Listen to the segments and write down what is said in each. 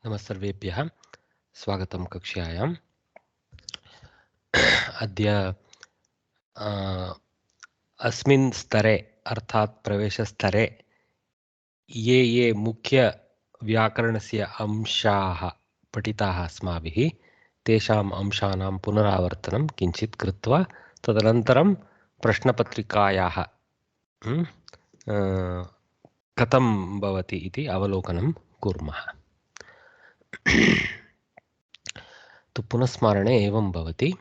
नमस्सर्वेभ्यः स्वागतं कक्ष्यायाम्। अद्य अस्मिन् स्तरे अर्थात् प्रवेशस्तरे ये मुख्य व्याकरणस्य अंशाः पठिताः अस्माभिः तेषाम् अंशानां पुनरावर्तनं किञ्चित् कृत्वा तदनन्तरं प्रश्नपत्रिकायाः कथं भवति इति अवलोकनं कुर्मः। तो पुनस्मरणे एवं भवति.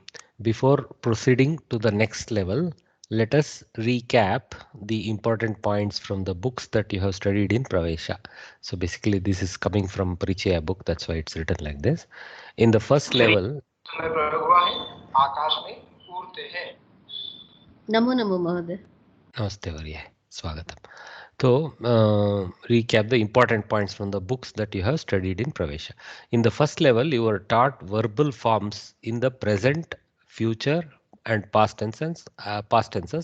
Before proceeding to the next level, let us recap the important points from the books that you have studied in Pravesha. So basically this is coming from Parichaya book, that's why it's written like this. In the first level, Namo Namo महोदय। नमस्ते वर्य, स्वागतम. So recap the important points from the books that you have studied in Pravesha. In the first level, you were taught verbal forms in the present, future, and past tenses,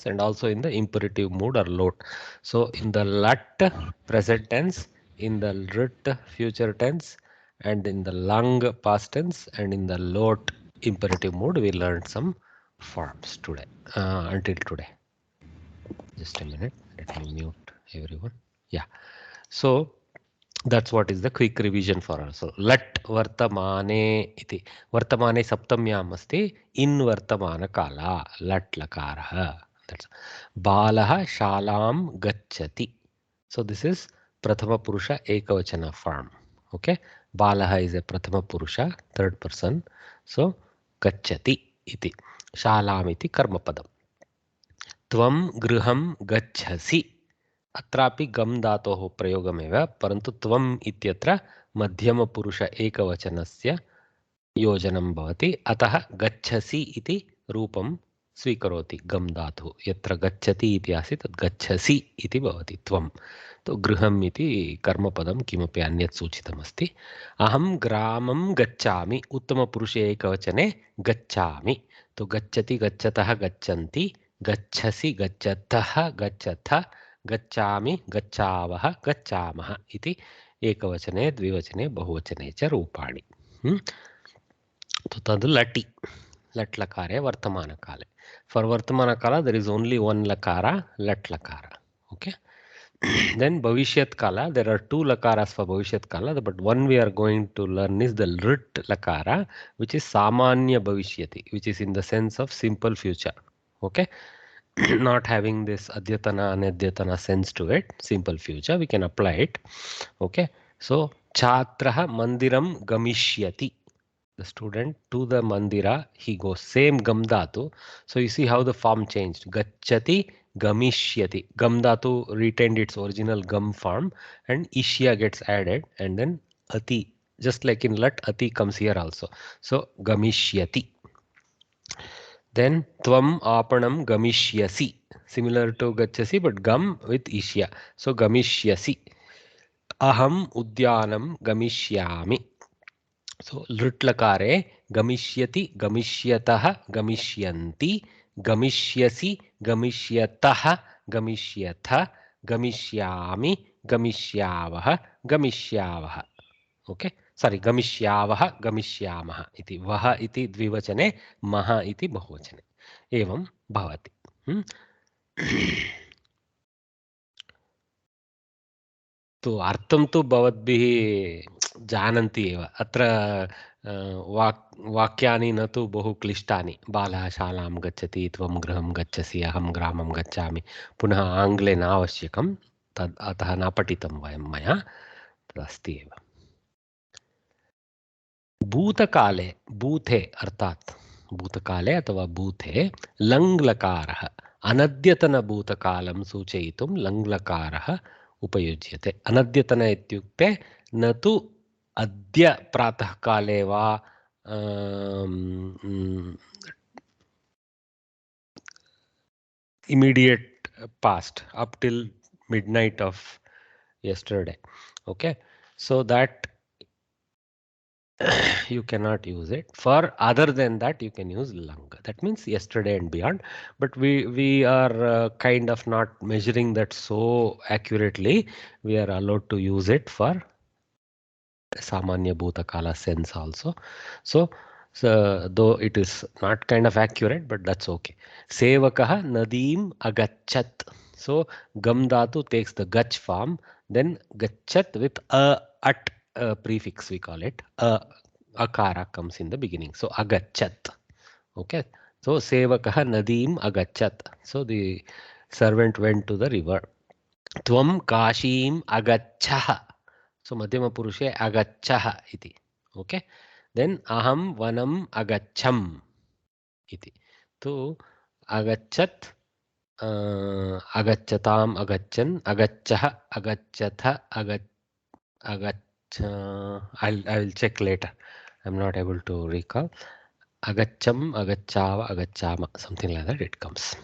and also in the imperative mood or lot. So in the lat present tense, in the rit future tense, and in the lang past tense, and in the lot imperative mood, we learned some forms today until today. Just a minute, let me mute everyone. Yeah, so that's what is the quick revision for us. So lat vartamane iti, vartamane saptamyam asti in vartamana kala, lat lakarah. That's balaha shalam gacchati. So this is prathama purusha ekavachana form. Okay, balaha is a prathama purusha third person. So gacchati iti, shalam iti karma padam. त्वं गृहं गच्छसि, अत्रापि गम धातोः प्रयोगमेव, परन्तु त्वम् इत्यत्र मध्यमपुरुष एकवचनस्य योजनं भवति, अतः गच्छसि इति रूपं स्वीकरोति गम धातुः. यत्र गच्छति इति आसीत् तत् गच्छसि इति भवति त्वं. तो गृहम् इति कर्मपदं किमपि अन्यत् सूचितमस्ति. अहं ग्रामं गच्छामि, उत्तमपुरुषे एकवचने गच्छामि. तो गच्छति गच्छतः गच्छन्ति, गच्छसि गच्छतः गच्छथ, गच्छामि गच्छावः गच्छामः इति एकवचने द्विवचने बहुवचने च रूपाणि. तो तद् लटि, लट् लकारे वर्तमानकाले. For वर्तमानकाल there is only one lakara, lat lakara. Okay. Then bhavishyat kala, there are two lakaras for bhavishyat kala, but one we are going to learn is the rit lakara, which is samanya bhavishyati, which is in the sense of simple future. Okay. Not having this adyatana anadyatana sense to it, simple future, we can apply it. Okay, so chhatraha mandiram gamishyati, the student to the mandira he goes, same gam dhatu. So you see how the form changed, gacchati gamishyati, gam dhatu retained its original gam form and ishya gets added, and then ati, just like in lat, ati comes here also. So gamishyati. Then tvam apanam gamishyasi, similar to gachasi but gam with ishya. So gamishyasi. Aham udyanam gamishyami. So lritlakare gamishyati, gamishyatah, gamishyanti, gamishyasi, gamishyatah, gamishyatha, gamishyami, gamishyavah, gamishyavah. Okay, sorry, गमिष्यावः गमिष्यामः इति, वः इति द्विवचने, मः इति बहुवचने, एवं भवति. तो अर्थं तु भवद्भिः जानन्ति एव. अत्र वाक्यानि न तु बहु क्लिष्टानि. बालः शालां गच्छति, त्वं गृहं गच्छसि, अहं ग्रामं गच्छामि. पुनः आङ्ग्ले न आवश्यकं, तद् अतः न पठितं मया, तदस्ति एव. भूतकाले, भूते अर्थात् भूतकाले अथवा भूते लङ्लकारः, अनद्यतनभूतकालं सूचयितुं लङ्लकारः उपयुज्यते. अनद्यतन इत्युक्ते न तु अद्य प्रातःकाले वा immediate past, up till midnight of yesterday. Okay, so that you cannot use it. For other than that you can use lang, that means yesterday and beyond, but we are kind of not measuring that so accurately. We are allowed to use it for Samanya Bhutakala sense also. So, though it is not kind of accurate, but that's okay. Sevakaha Nadim Agachat. So, Gam Dhatu takes the Gach form, then Gachat with a at prefix, we call it. Akara comes in the beginning. So, Agachat. Okay. So, Sevakaha Nadim Agachat. So, the servant went to the river. Tvam Kashim Agachah. So Madhyama Purushe Agachah iti. Okay. Then Aham Vanam Agacham iti. So Agachat, Agachatam Agachan, Agachah, Agachatha, Agacha. I will check later. I'm not able to recall. Agacham, Agachava, Agachama, something like that it comes.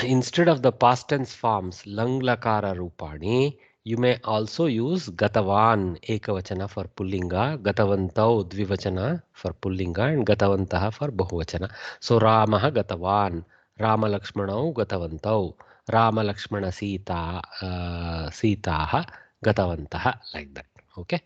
Instead of the past tense forms lang lakara rupani, you may also use gatavan ekavachana for pullinga, gatavantau dvivachana for pullinga, and gatavantaha for bahuvachana. So Ramaha gatavan, Rama Lakshmanau gatavantau, Rama Lakshmana Sita Sitaha gatavantaha, like that. Okay.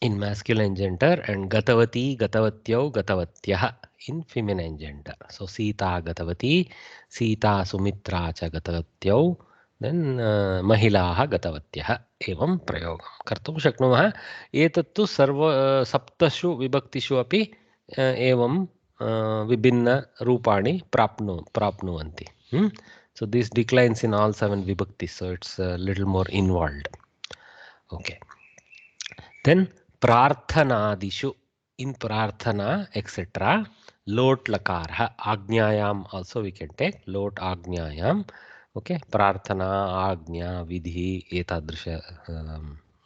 In masculine gender, and gatavati, gatavatyau, gatavatyah in feminine gender. So Sita gatavati, Sita Sumitra cha gatavatyau, then महिलाः गतवत्यः एवं प्रयोगं कर्तुं शक्नुमः. एतत्तु सर्व सप्तषु विभक्तिषु अपि एवं विभिन्नरूपाणि प्राप्नुवन्ति. So this declines in all 7 vibhaktis, so it's a little more involved. Okay. Then prarthanadishu, in prarthana, etc. Lot lakarha, agnyayam also we can take lot agnyayam. Okay, prarthana, agnya, vidhi, etadrisha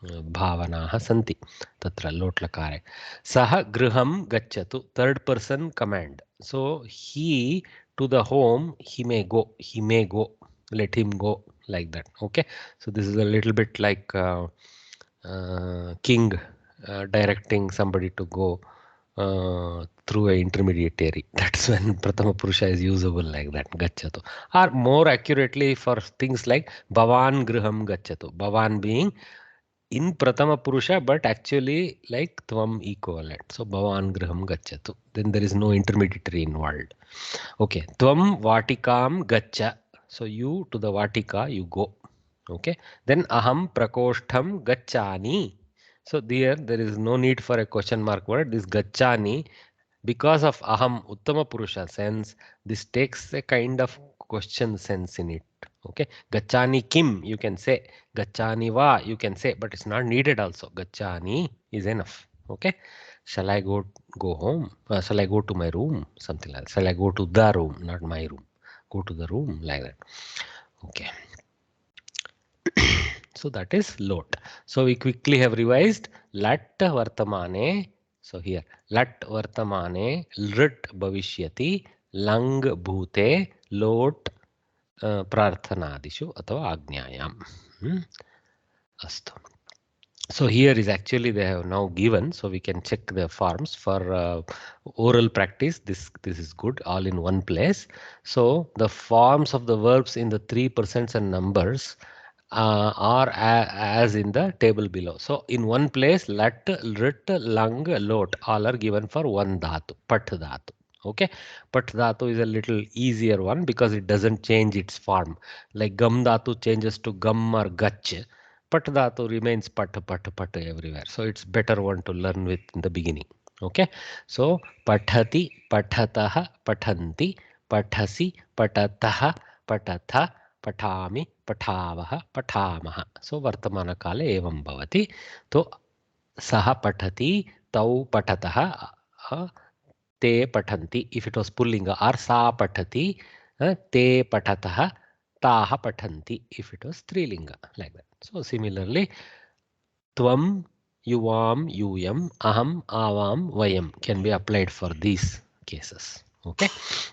bhavanaah santi tatra lot lakare. Saha griham gacchatu, third person command. So he to the home, he may go, let him go, like that. Okay, so this is a little bit like king directing somebody to go through a intermediary. That's when Prathama Purusha is usable like that, Gacchatu. Or more accurately for things like Bhavan Griham Gacchatu. Bhavan being in Prathama Purusha, but actually like Tvam equivalent. So Bhavan Griham Gacchatu. Then there is no intermediary involved. Okay. Tvam Vatikam Gaccha. So you to the Vatika, you go. Okay. Then Aham Prakoshtham Gacchani. So there is no need for a question mark word. This Gacchani, because of Aham Uttama Purusha sense, this takes a kind of question sense in it. Okay. Gacchani Kim, you can say. Gacchani Va, you can say, but it's not needed also. Gacchani is enough. Okay. Shall I go home? Shall I go to my room? Something like that. Shall I go to the room, not my room? Go to the room, like that. Okay. So that is lot. So we quickly have revised lat vartamane. So here lat vartamane, lrit bhavishyati, lang bhute, lot prarthanadishu athava agnyayam. Astu. So here is actually they have now given, so we can check the forms for oral practice. This is good, all in one place. So the forms of the verbs in the 3% and numbers are as in the table below. So in one place, lat, rit, lang, lot all are given for one dhatu, pat dhatu. Okay, pat dhatu is a little easier one because it doesn't change its form. Like gam dhatu changes to gam or gach. Pat dhatu remains pat everywhere. So it's better one to learn with in the beginning. Okay, so pathati, pathatah, pathanti, pathasi, patatah, patatha, पठामि पठावः पठामः. सो वर्तमानकाले एवं भवति. तो सः पठति, तौ पठतः, ते पठन्ति if it was pullinga, or सा पठति, ते पठतः, ताः पठन्ति if it was strilinga, like that. So similarly त्वं, युवां, यूयं, अहं, आवां, वयं can be applied for these cases. Okay,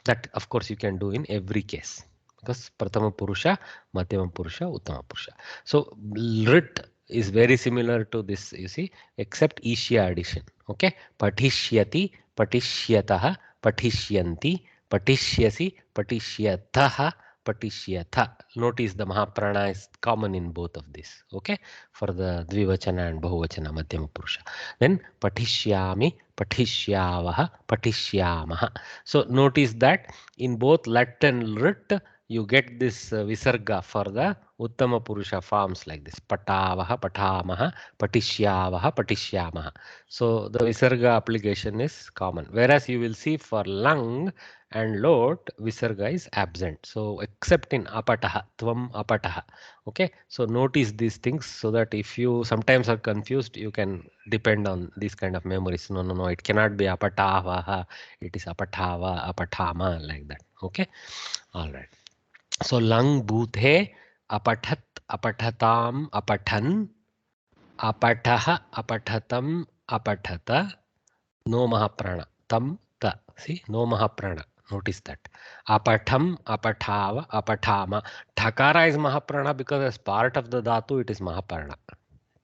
that of course you can do in every case. Because Prathama Purusha, Madhyama Purusha, Uttama Purusha. So Rit is very similar to this, you see, except Ishya addition. Okay, Patishyati, Patishyatah, Patishyanti, Patishyasi, Patishyatah, patishyatha. Notice the Mahaprana is common in both of these. Okay, for the Dvivachana and Bahuvachana Madhyama Purusha. Then patishyami, patishyavaha, patishyamaha. So notice that in both lat and lit you get this visarga for the Uttama Purusha forms like this. Patavaha, patamaha, patishyavaha, patishyamaha. So the visarga application is common. Whereas you will see for lung and lot, visarga is absent. So except in apataha, tvam apataha. Okay. So notice these things so that if you sometimes are confused, you can depend on these kind of memories. No, no, no. It cannot be apatavaha. It is apatava, apatama like that. Okay. All right. So lung bhuthe apathat, apathatam, apathan, apataha, apathatam, apatata. No Mahaprana. Tam ta. See, no Mahaprana. Notice that. Apatham, apatava, apatama. Thakara is Mahaprana because as part of the dhatu it is Mahaprana.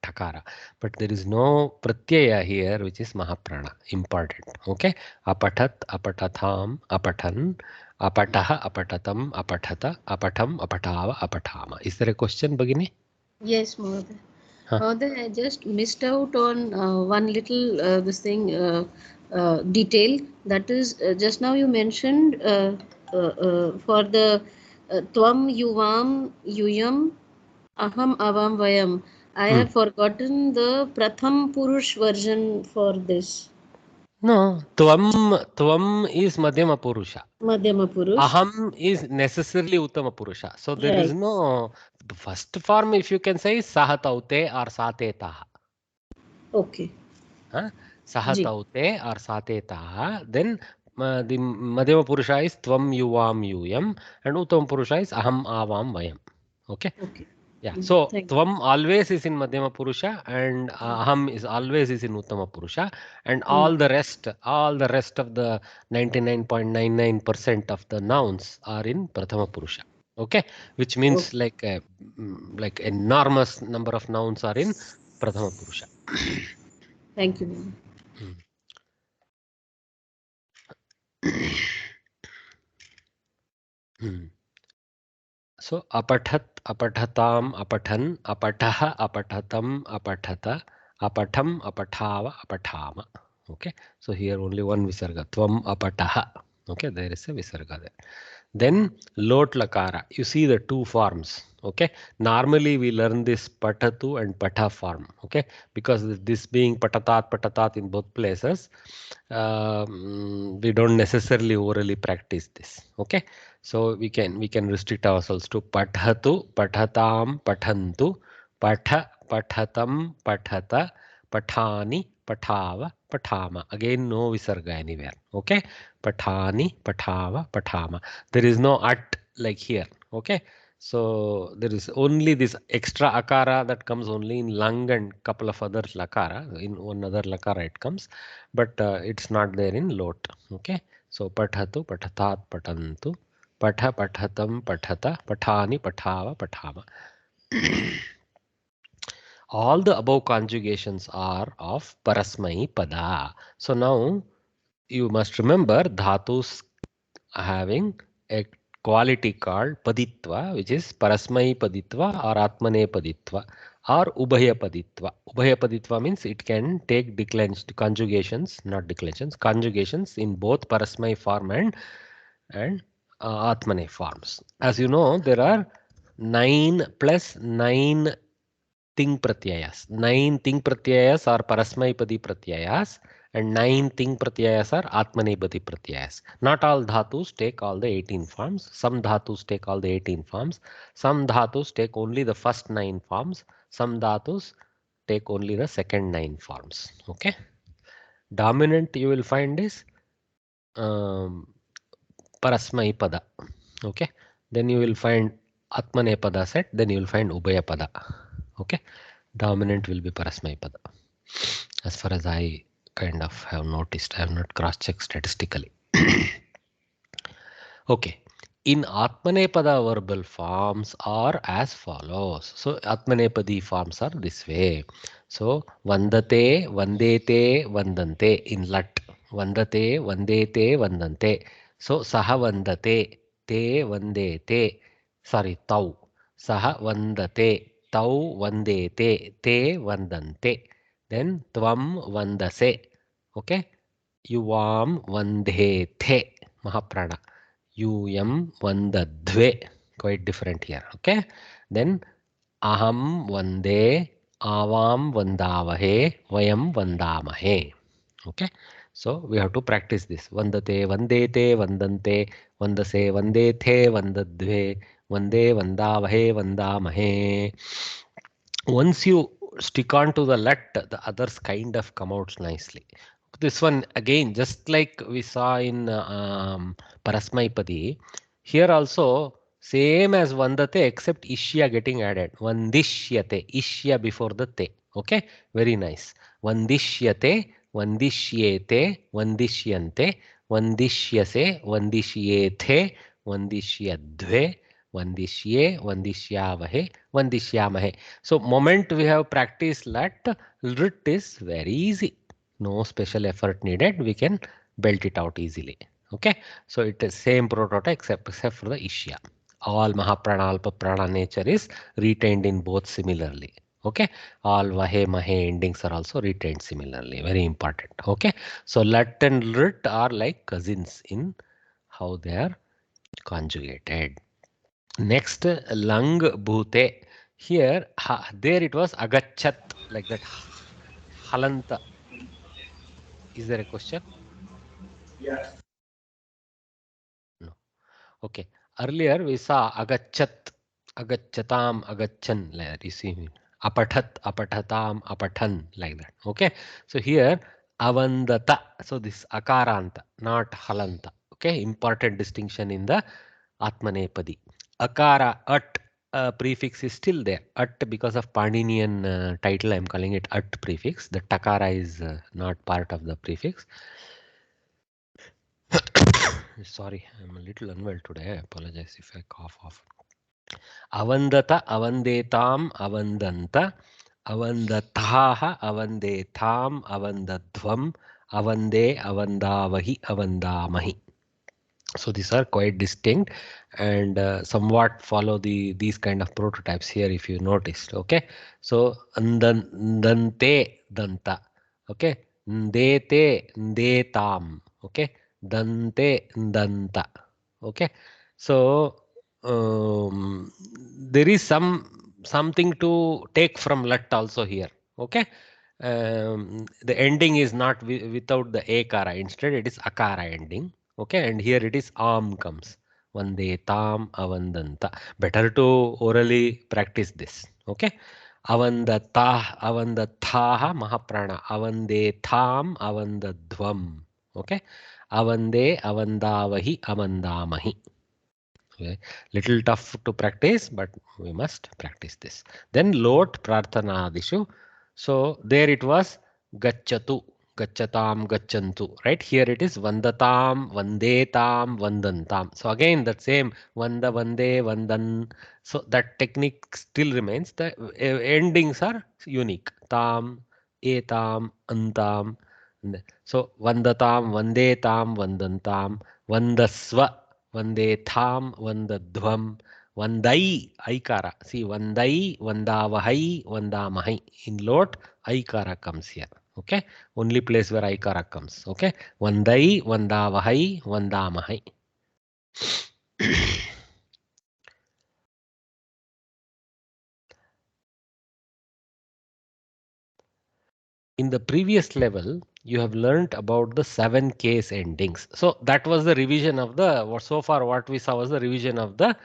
Thakara. But there is no pratyaya here which is Mahaprana. Important. Okay. Apathat, apatatham, apathan, apataha, apatatam, apatata, apatham, apatava, apatama. Is there a question, Bhagini? Yes, Mohoday. Huh? Mohoday, I just missed out on one little this thing detail. That is, just now you mentioned for the tvam, yuvam, yuyam, aham, avam, vayam. I Hmm. have forgotten the Pratham Purush version for this. No, tvam is Madhyama Purusha. Madhyama Purush. Aham is necessarily Uttama Purusha. So there is Right. no, the first form if you can say is Sahataute or Satetaha. Okay. Huh? Ji. Sahataute or Satetaha. Then the Madhyama Purusha is Tvam Yuvam Yuyam and Uttama Purusha is Aham Avam Vayam. Okay. Okay. Yeah. So Thank you. Tvam always is in Madhyama Purusha and Aham is always is in Uttama Purusha and Hmm. all the rest of the 99.99% of the nouns are in Prathama Purusha. Okay, which means Okay. like enormous number of nouns are in Prathama Purusha. Thank you, ma'am. Hmm. Hmm. So apathat, apathatam, apathan, apataha, apathatam, apatata, apatham, apathava, apathama. Okay. So here only one visarga. Tvam apataha. Okay. There is a visarga there. Then lot lakara. You see the two forms. Okay. Normally we learn this patatu and patha form. Okay. Because this being patatat in both places, we don't necessarily orally practice this. Okay. So we can restrict ourselves to pathatu, pathatam, pathantu, patha, pathatam, pathata, pathani, pathava, pathama. Again, no visarga anywhere. Okay, pathani, pathava, pathama. There is no at like here. Okay, so there is only this extra akara that comes only in lung and couple of other lakara. In one other lakara it comes, but it's not there in lot. Okay, so pathatu, pathatat, patantu. Patha, pathatam, pathata, pathani, pathava, pathama. All the above conjugations are of parasmai pada. So now you must remember dhatus having a quality called paditva, which is parasmai paditva or atmane paditva or ubhaya paditva. Ubhaya paditva means it can take conjugations, not declensions, conjugations in both parasmai form and atmane forms. As you know, there are 9 plus 9 ting pratyayas. 9 ting pratyayas are parasmaipadi pratyayas and 9 ting pratyayas are atmanepadi pratyayas. Not all dhatus take all the 18 forms. Some dhatus take all the 18 forms. Some dhatus take only the first 9 forms. Some dhatus take only the second 9 forms. Okay. Dominant you will find is um, parasmaipada. Okay. Then you will find atmanepada set. Then you will find ubhayapada. Okay. Dominant will be parasmaipada. As far as I kind of have noticed, I have not cross-checked statistically. Okay. In Atmanepada verbal forms are as follows. So Atmanepadi forms are this way. So Vandate, Vandete, Vandante in Lat. Vandate, Vandete, Vandante. So Saha Vandate, Te Vandete. Sorry, tau. Saha vandate. Tau vandete. Te vandante. Then tvam vandase. Okay. Yuvam vandhethe. Mahaprana. Yum vandadve. Quite different here. Okay. Then aham vande. Avam vandavahe. Vayam vandamahe. Okay. So we have to practice this. Vandate, vandete, vandante, vandase, vandethe, vandadve, vande, vandavahe, vandamahe. Once you stick on to the let, the others kind of come out nicely. This one again, just like we saw in Parasmaipadi, here also same as Vandate except Ishya getting added. Vandishyate, Ishya before the te. Okay, very nice. Vandishyate, Vandishyete, Vandishyante, Vandishyase, Vandishyethe, Vandishyadve, Vandishye, Vandishyavahe, Vandishyamahe. So moment we have practiced let, lit is very easy. No special effort needed. We can belt it out easily. Okay. So it is same prototype except for the Ishya. All Mahaprana, Alpa Prana nature is retained in both similarly. Okay. All Vahe, Mahe endings are also retained similarly. Very important. Okay. So let and lit are like cousins in how they are conjugated. Next, lung bhute. Here, there it was agachat, like that. Halanta. Is there a question? No. Okay. Earlier we saw agachat, agachatam, agachan. Like that. You see me. Apathat, apathatam, apathan, like that. Okay. So here, avandata. So this akaranta, not halanta. Okay. Important distinction in the Atmanepadi. Akara, at prefix is still there. At, because of Paninian title, I am calling it at prefix. The takara is not part of the prefix. Sorry, I'm a little unwell today. I apologize if I cough off. Avandata, avandetam, avandanta, avandataha, avandetam, avandadvam, avande, avandavahi, avandamahi. So these are quite distinct and somewhat follow these kind of prototypes here if you noticed. Okay. So dante danta. Okay. Ndete ndetam. Okay. Dante danta. Okay. So there is something to take from lat also here. Okay. The ending is not without the akara. Instead, it is akara ending. Okay, and here it is am comes. Vande tam avandanta. Better to orally practice this. Okay. Avandata avandathaha mahaprana. Avande tham avandadvam. Okay. Avande avandavahi avandamahi. Okay. Little tough to practice, but we must practice this. Then lot prarthanadishu. So there it was gachatu, gachatam, gachantu. Right here it is vandatam, vandetam, vandantam. So again that same vanda, vande, vandan. So that technique still remains. The endings are unique. Tam, etam, antam. So vandatam, vandetam, vandantam, vandasva. Vande tham, vandadhvam, vandai, aikara. See, vandai, vandavahai, vandamahai. In lot, aikara comes here. Okay. Only place where aikara comes. Okay. Vandai, vandavahai, vandamahai. In the previous level, you have learnt about the 7 case endings. So that was the revision of the, so far what we saw was the revision of the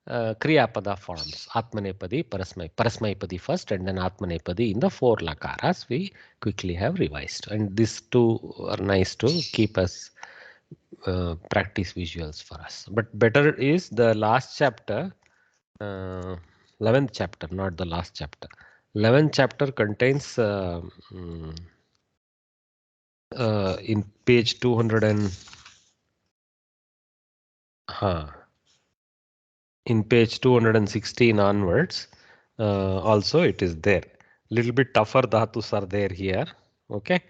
Kriyapada forms. Atmanepadi, Parasmaipadi first and then Atmanepadi in the 4 lakaras we quickly have revised. And these two are nice to keep us practice visuals for us. But better is the last chapter, 11th chapter, not the last chapter. 11th chapter contains in page 200 and in page 216 onwards also it is there. Little bit tougher dhatus are there here. Okay.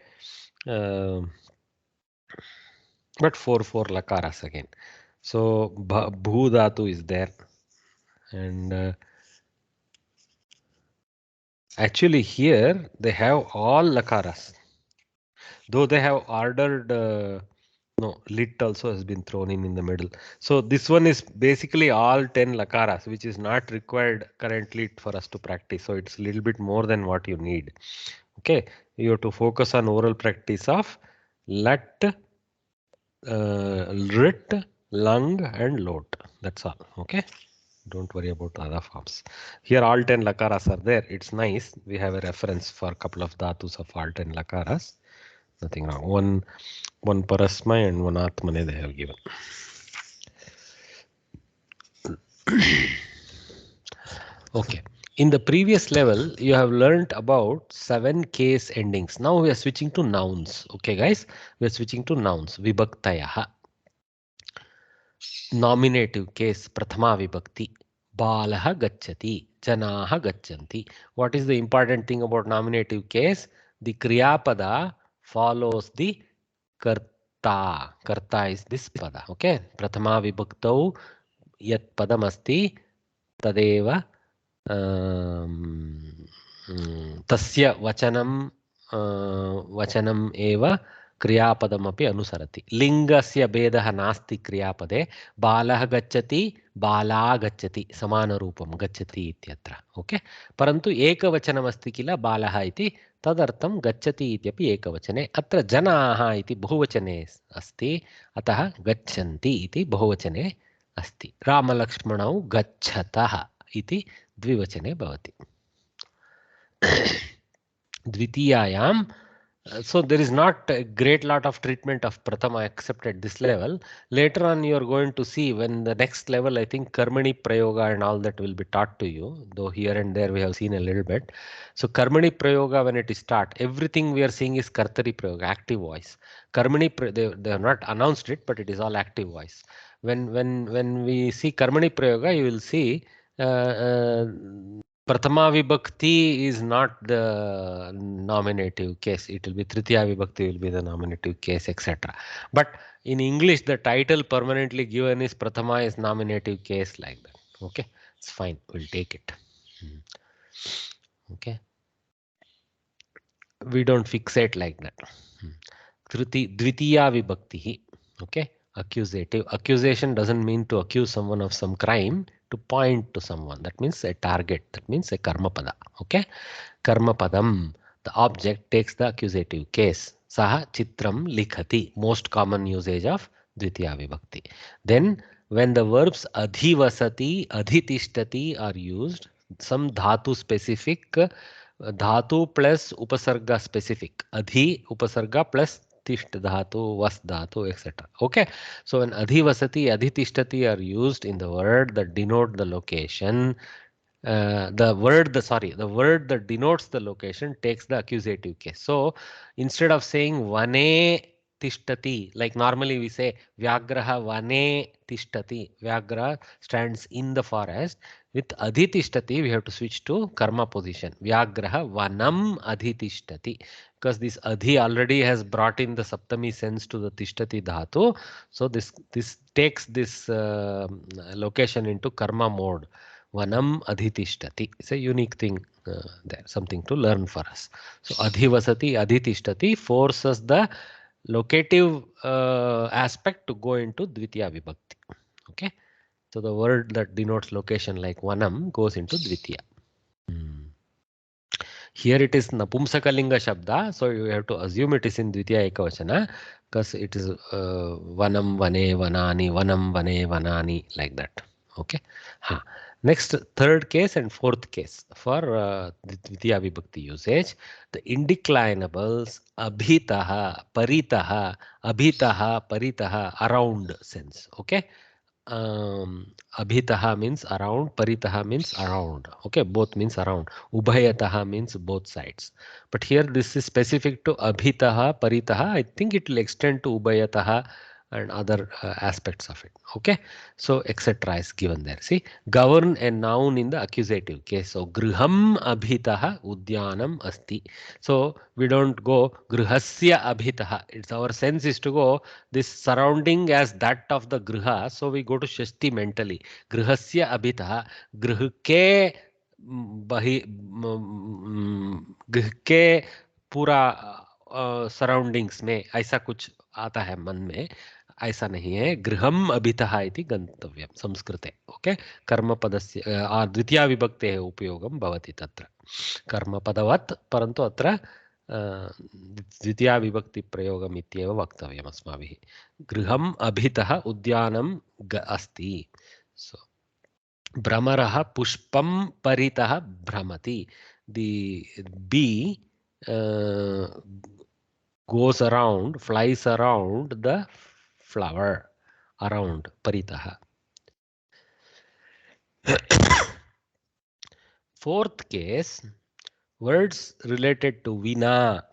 Um but 4 lakaras again. So bhu dhatu is there And actually here they have all lakaras. Though they have ordered, no, lit also has been thrown in the middle. So this one is basically all 10 lakaras, which is not required currently for us to practice. So it's a little bit more than what you need. Okay, you have to focus on oral practice of lat, rit, lung, and lot. That's all. Okay. Don't worry about other forms. Here all 10 lakaras are there. It's nice. We have a reference for a couple of dhatus of all 10 lakaras. Nothing wrong. One parasmay and one atmane they have given. Okay. In the previous level, you have learnt about 7 case endings. Now we are switching to nouns. Okay, guys? We are switching to nouns. Vibhaktayaha. Nominative case, Prathama Vibhakti. Balaha gacchati. Janaha gacchanti. What is the important thing about nominative case? The Kriyapada follows the Karta. Karta is this pada. Okay. Prathama Vibhaktau yat padam asti tadeva तस्य वचनम एव क्रियापदमपि अनुसरति. लिंगस्य भेदः नास्ति क्रियापदे. बालः गच्छति, बाला गच्छति, समानरूपं गच्छति इत्यत्र. ओके, परन्तु एकवचनमस्ति किल बालः इति, तदर्थं गच्छति इत्यपि एकवचने. अत्र जनाः इति बहुवचने अस्ति, अतः गच्छन्ति इति बहुवचने अस्ति. रामलक्ष्मणौ गच्छतः इति द्विवचने भवति. द्वितीयायां, so there is not a great lot of treatment of prathama except at this level. Later on you are going to see when the next level, I think karmani prayoga and all that will be taught to you, though here and there we have seen a little bit. So karmani prayoga, when it is taught, everything we are seeing is kartari prayoga, active voice. Karmani they have not announced it, but it is all active voice. When we see karmani prayoga, you will see Prathama Vibhakti is not the nominative case. It will be Tritiya Vibhakti will be the nominative case, etc. But in English, the title permanently given is Prathama is nominative case, like that. Okay, it's fine. We'll take it. Okay, we don't fixate like that. Dvitiya Vibhakti. Okay, accusative. Accusation doesn't mean to accuse someone of some crime, to point to someone. That means a target. That means a karma pada. Okay, karma padam. The object takes the accusative case. Saha chitram likhati. Most common usage of dvitiya vibhakti. Then when the verbs adhivasati, adhitishtati are used, some dhatu specific, dhatu plus upasarga specific. Adhi upasarga plus tisht dhatu, vas dhatu, etc. Okay. So when adhivasati, adhitishtati are used in the word that denote the location, the word that denotes the location takes the accusative case. So instead of saying vane tishtati, like normally we say vyagraha vane tishtati, vyagra stands in the forest. With adhitishtati we have to switch to karma position. Vyagraha vanam adhitishtati, because this adhi already has brought in the saptami sense to the tishtati dhatu. So this takes this location into karma mode. Vanam adhitishtati. It's a unique thing there, something to learn for us. So adhivasati, adhitishtati forces the locative aspect to go into dvitiya vibhakti. Okay. So the word that denotes location like vanam goes into dvitiya. Here it is napumsakalinga shabda, so you have to assume it is in dvitiya ekavachana, because it is vanam, vane, vanani, vanam, vane, vanani, like that. Okay. Next, third case and fourth case for the dvitiya vibhakti usage. The indeclinables abhitaha, paritaha, abhitaha, paritaha, around sense. Okay. Abhitaha means around, paritaha means around. Okay, both means around. Ubhayataha means both sides. But here this is specific to abhitaha, paritaha. I think it will extend to ubhayataha, and other aspects of it. Okay, so etc. is given there. See, govern a noun in the accusative case. So griham abhitaha udyanam asti. So we don't go grihasya abhitaha. It's our sense is to go this surrounding as that of the griha. So we go to shasti mentally. Grihasya abhitaha grihke बही ग्रह के पूरा surroundings में ऐसा कुछ आता है मन में, ऐसा नहीं है. गृहम अभितः इति गन्तव्यं संस्कृते. ओके, कर्मपदस्य द्वितीया विभक्तेः उपयोगं भवति तत्र कर्मपदवत्, परन्तु अत्र द्वितीया विभक्ति प्रयोगम् इत्येव वक्तव्यम् अस्माभिः. गृहम् अभितः उद्यानं अस्ति. सो भ्रमरः पुष्पं परितः भ्रमति. The bee goes around, flies around the flower, around paritah. Fourth case, words related to vina.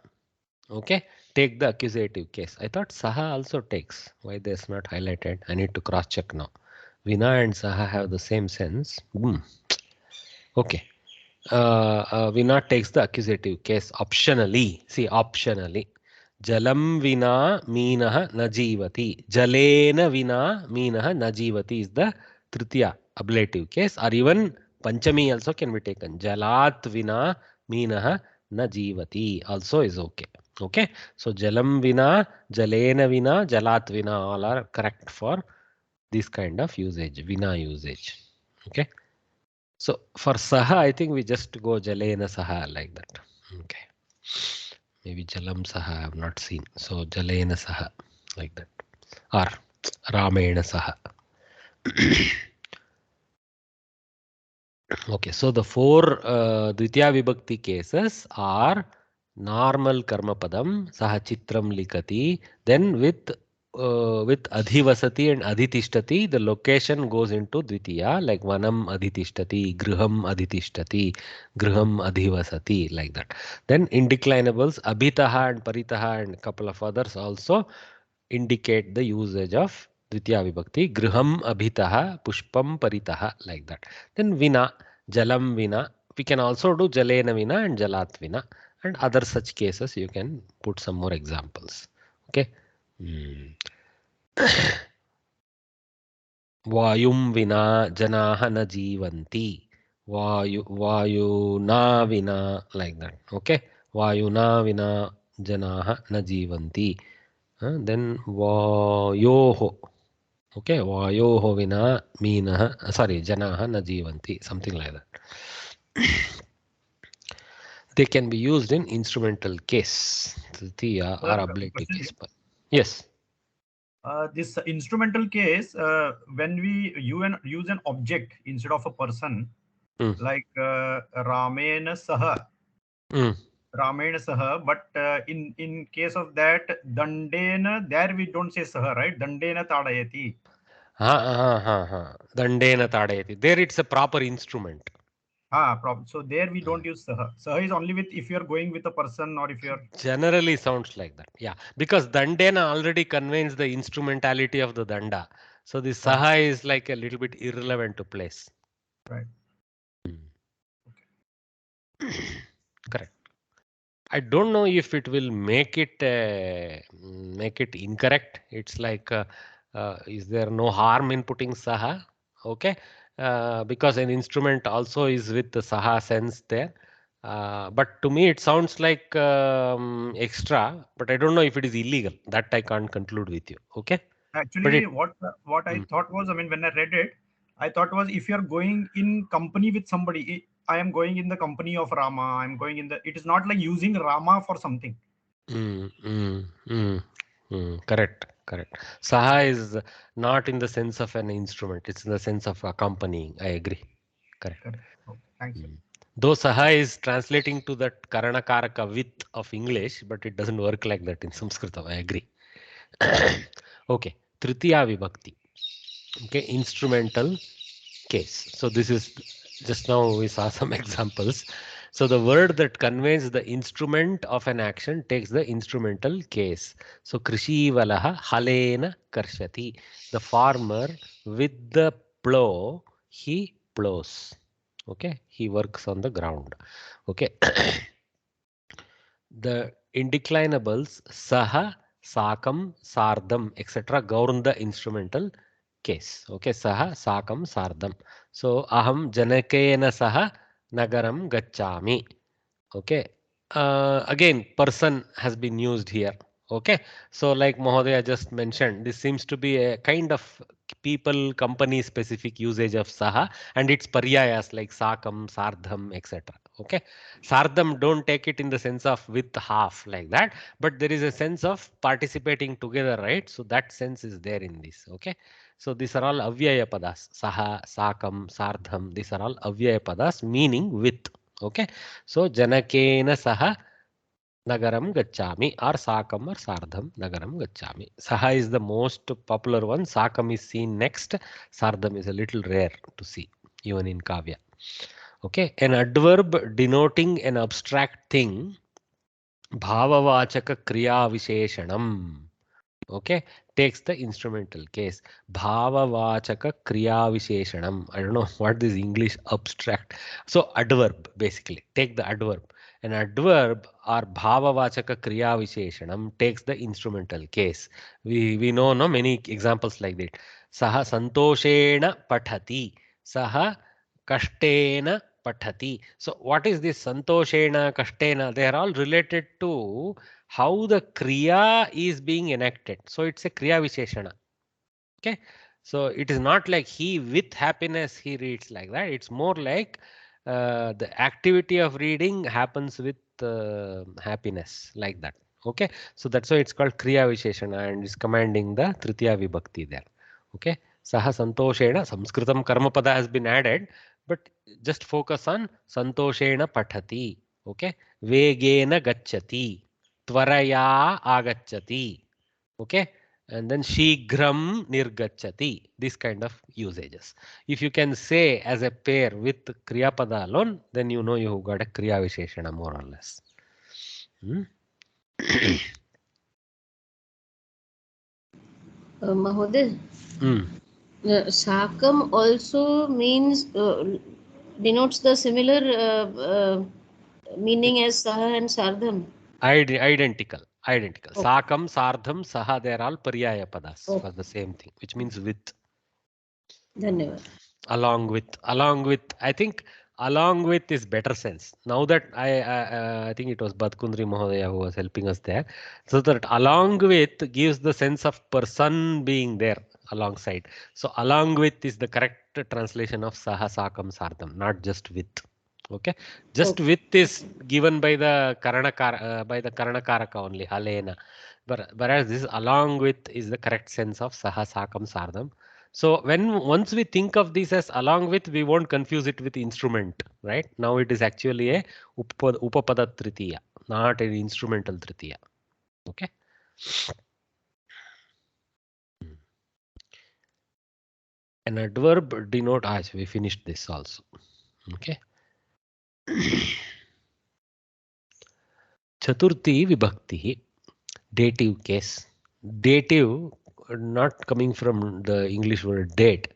Okay, take the accusative case. I thought saha also takes. Why this not highlighted? I need to cross check now. Vina and saha have the same sense. Okay. Vina takes the accusative case optionally. See, optionally. Jalam vina meenah na jivati. Jalena vina meenah na jivati is the tritiya ablative case, or even panchami also can be taken. Jalat vina meenah na jivati also is okay. Okay. So jalam vina, jalena vina, jalat vina all are correct for this kind of usage, vina usage. Okay. So for saha, I think we just go jalena saha like that. Okay. Maybe jalam saha I have not seen. So jalena saha like that. Or ramena saha. Okay. So the four dvitiya vibhakti cases are normal karma padam, saha chitram likati. Then with adhivasati and adhitishtati, the location goes into dvitiya, like vanam adhitishtati, griham adhitishtati, griham adhivasati, like that. Then indeclinables abhitaha and paritaha and a couple of others also indicate the usage of dvitiya vibhakti. Griham abhitaha, pushpam paritaha, like that. Then vina, jalam vina. We can also do jalena vina and jalat vina, and other such cases you can put some more examples. Okay. वायुं विना जनाः न जीवन्ति. वायुना विना, like that. Okay. वायुना विना जनाः न जीवन्ति. Then वायोः. Okay. वायोः विना मीनः, sorry, जनाः न जीवन्ति. Something like that. They can be used in instrumental case, tritiya or Sir, ablative question case. here. Yes. This instrumental case, when we use an object instead of a person, Mm. like Ramena Saha, Mm. Ramena Saha, but in case of that, Dandena, there we don't say Saha, right? Dandena Tadayati. Dandena tadayati. There it's a proper instrument. Problem. So there we don't use Saha. Saha is only with if you are going with a person or if you are. Generally sounds like that. Yeah, because Dandena already conveys the instrumentality of the Danda. So the Right. Saha is like a little bit irrelevant to place. Right. Correct. I don't know if it will make it incorrect. It's like, is there no harm in putting Saha? Okay, because an instrument also is with the Saha sense there. But to me, it sounds like extra. But I don't know if it is illegal. That I can't conclude with you. Okay, but Actually, it. what I Mm, thought was, I mean, when I read it, I thought was if you're going in company with somebody, I am going in the company of Rama. I'm going in the. It is not like using Rama for something. mm, mm, mm, correct, correct. Saha is not in the sense of an instrument. It's in the sense of accompanying. I agree. Correct. Correct. Okay. Thanks, sir. Though Saha is translating to that Karana Karaka with of English, but it doesn't work like that in Samskrita. I agree. Okay. Tritiya Vibhakti. Okay. Instrumental case. So this is just now we saw some examples. So the word that conveys the instrument of an action takes the instrumental case. So Krishivalaha halena karshati. The farmer with the plow, he plows. Okay, he works on the ground. Okay. The indeclinables saha, sakam, sardam, etc. govern the instrumental case. Okay, saha, sakam, sardam. So aham janakena saha nagaram gacchami. Okay. Again, person has been used here. Okay. So like Mahodaya just mentioned, this seems to be a kind of people, company specific usage of saha, and its paryayas like sakam, sardham, etc. Okay. Sardham, don't take it in the sense of with half like that, but there is a sense of participating together, right? So that sense is there in this. Okay. So these are all avyaya padas. Saha, sakam, sardham. These are all avyaya padas meaning with. Okay. So janakena saha nagaram gacchami, or sakam or sardham nagaram gacchami. Saha is the most popular one. Sakam is seen next. Sardham is a little rare to see even in kavya. Okay. An adverb denoting an abstract thing, bhavavachaka kriya visheshanam. Okay, takes the instrumental case. Bhavavachaka kriya visheshanam. I don't know what this English abstract. So adverb basically. Take the adverb. An adverb or bhavavachaka kriya visheshanam takes the instrumental case. We know no many examples like that. Saha santoshena pathati. Saha kashtena pathati. So what is this santoshena, kashtena? They are all related to how the kriya is being enacted. So it's a kriya visheshana. Okay. So it is not like he with happiness he reads like that. It's more like the activity of reading happens with happiness like that. Okay. So that's why it's called kriya visheshana and is commanding the tritiya vibhakti there. Okay. Saha santoshena. Samskritam karmapada has been added, but just focus on santoshena pathati. Okay. Vegena gacchati. Tvaraya agacchati. Okay. And then shigram nirgachati. This kind of usages. If you can say as a pair with kriya pada alone, then you know you got a kriya visheshana more or less. Hmm? Mahoday, Hmm. sakam also means denotes the similar meaning as saha and sardham. Identical. Identical. Okay. Sakam, sardham, saha, they are all paryaya padas Okay. for the same thing, which means with. Dhanyavad. Along with I think along with is better sense. Now that I think it was Badkundri Mahodaya who was helping us there, so that along with gives the sense of person being there alongside. So along with is the correct translation of saha, sakam, sardam, not just with. Okay, just Okay. with is given by the karana karaka only halena, but whereas this along with is the correct sense of saha, sakam, sardam. So once we think of this as along with, we won't confuse it with instrument, right? Now it is actually a upapada tritiya, not an instrumental tritiya. Okay. An adverb denote. We finished this also. Okay. Chaturthi vibhakti, dative case. Dative, not coming from the English word date.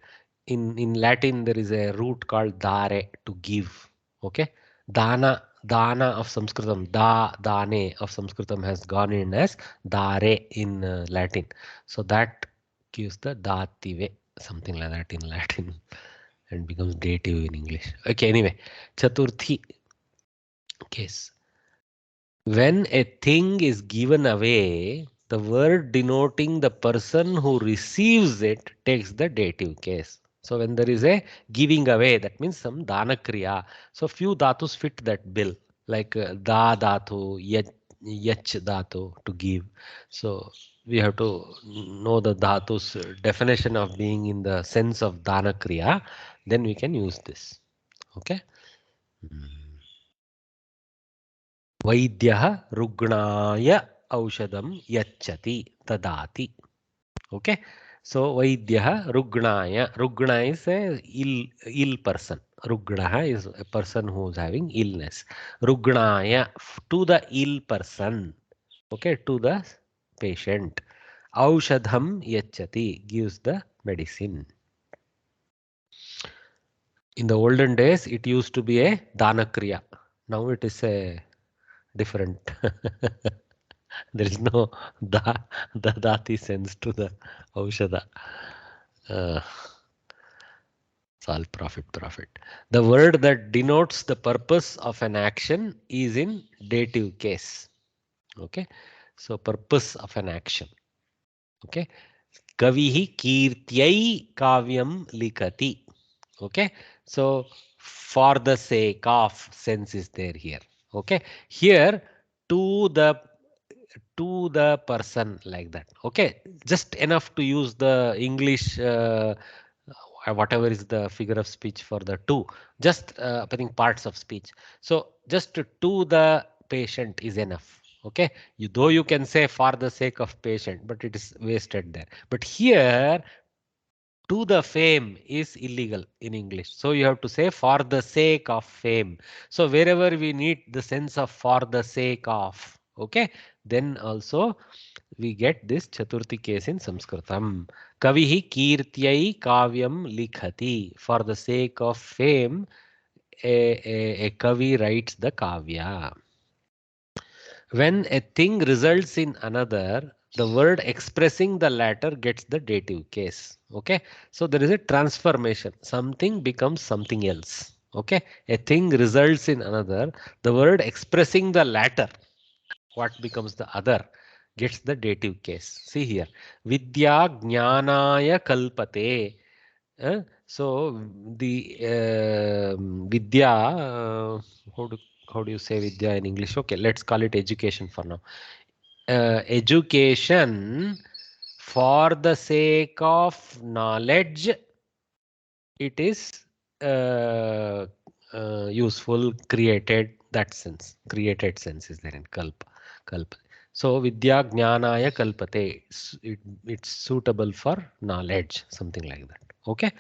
In Latin, there is a root called dare, to give. Okay. Dana of Sanskritam, dane of Sanskritam has gone in as dare in Latin. So that gives the dative, something like that in Latin, and becomes dative in English. Okay, anyway, Chaturthi case. When a thing is given away, the word denoting the person who receives it takes the dative case. So when there is a giving away, that means some dana kriya. So few dhatus fit that bill, like da dhatu, yach dhatu, to give. So we have to know the dhatus definition of being in the sense of dana kriya. Then we can use this. Okay. वैद्यः रुग्णाय औषधं यच्छति ददाति. Okay, so vaidhyah rugnaya, rugna is a ill person Rugnaha is a person who is having illness. Rugnaya, to the ill person. Okay, to the patient. Aushadham yachati, gives the medicine. In the olden days, it used to be a danakriya. Now it is a different. There is no the dati sense to the aushada. Uh, it's all profit, profit. The word that denotes the purpose of an action is in dative case. Okay, so purpose of an action. Okay, kavihi kirtyai kavyam likati. Okay, so for the sake of sense is there here. Okay, here to the person, like that. Okay, just enough to use the English whatever is the figure of speech for the to, just I think parts of speech. So just to the patient is enough. Okay, though you can say for the sake of patient, but it is wasted there. But here to the fame is illegal in English. So you have to say for the sake of fame. So wherever we need the sense of for the sake of, okay, then also we get this Chaturthi case in Sanskritam. Kavihi kirtyai kavyam likhati. For the sake of fame, a kavi writes the kavya. When a thing results in another, the word expressing the latter gets the dative case. Okay, so there is a transformation. Something becomes something else. Okay, a thing results in another. The word expressing the latter, what becomes the other, gets the dative case. See here, Vidya Jnanaya Kalpate. So the Vidya, how do you say Vidya in English? Okay, let's call it education for now. Education for the sake of knowledge, it is useful, created, that sense. Created sense is there in kalpa. So Vidya Jnanaya Kalpate. It's suitable for knowledge, something like that. Okay.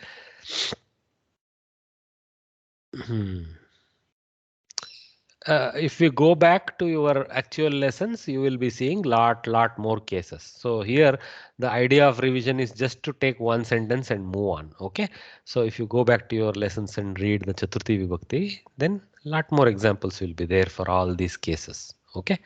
If we go back to your actual lessons, you will be seeing lot more cases. So here the idea of revision is just to take one sentence and move on. Okay. So if you go back to your lessons and read the Chaturthi Vibhakti, then lot more examples will be there for all these cases. Okay.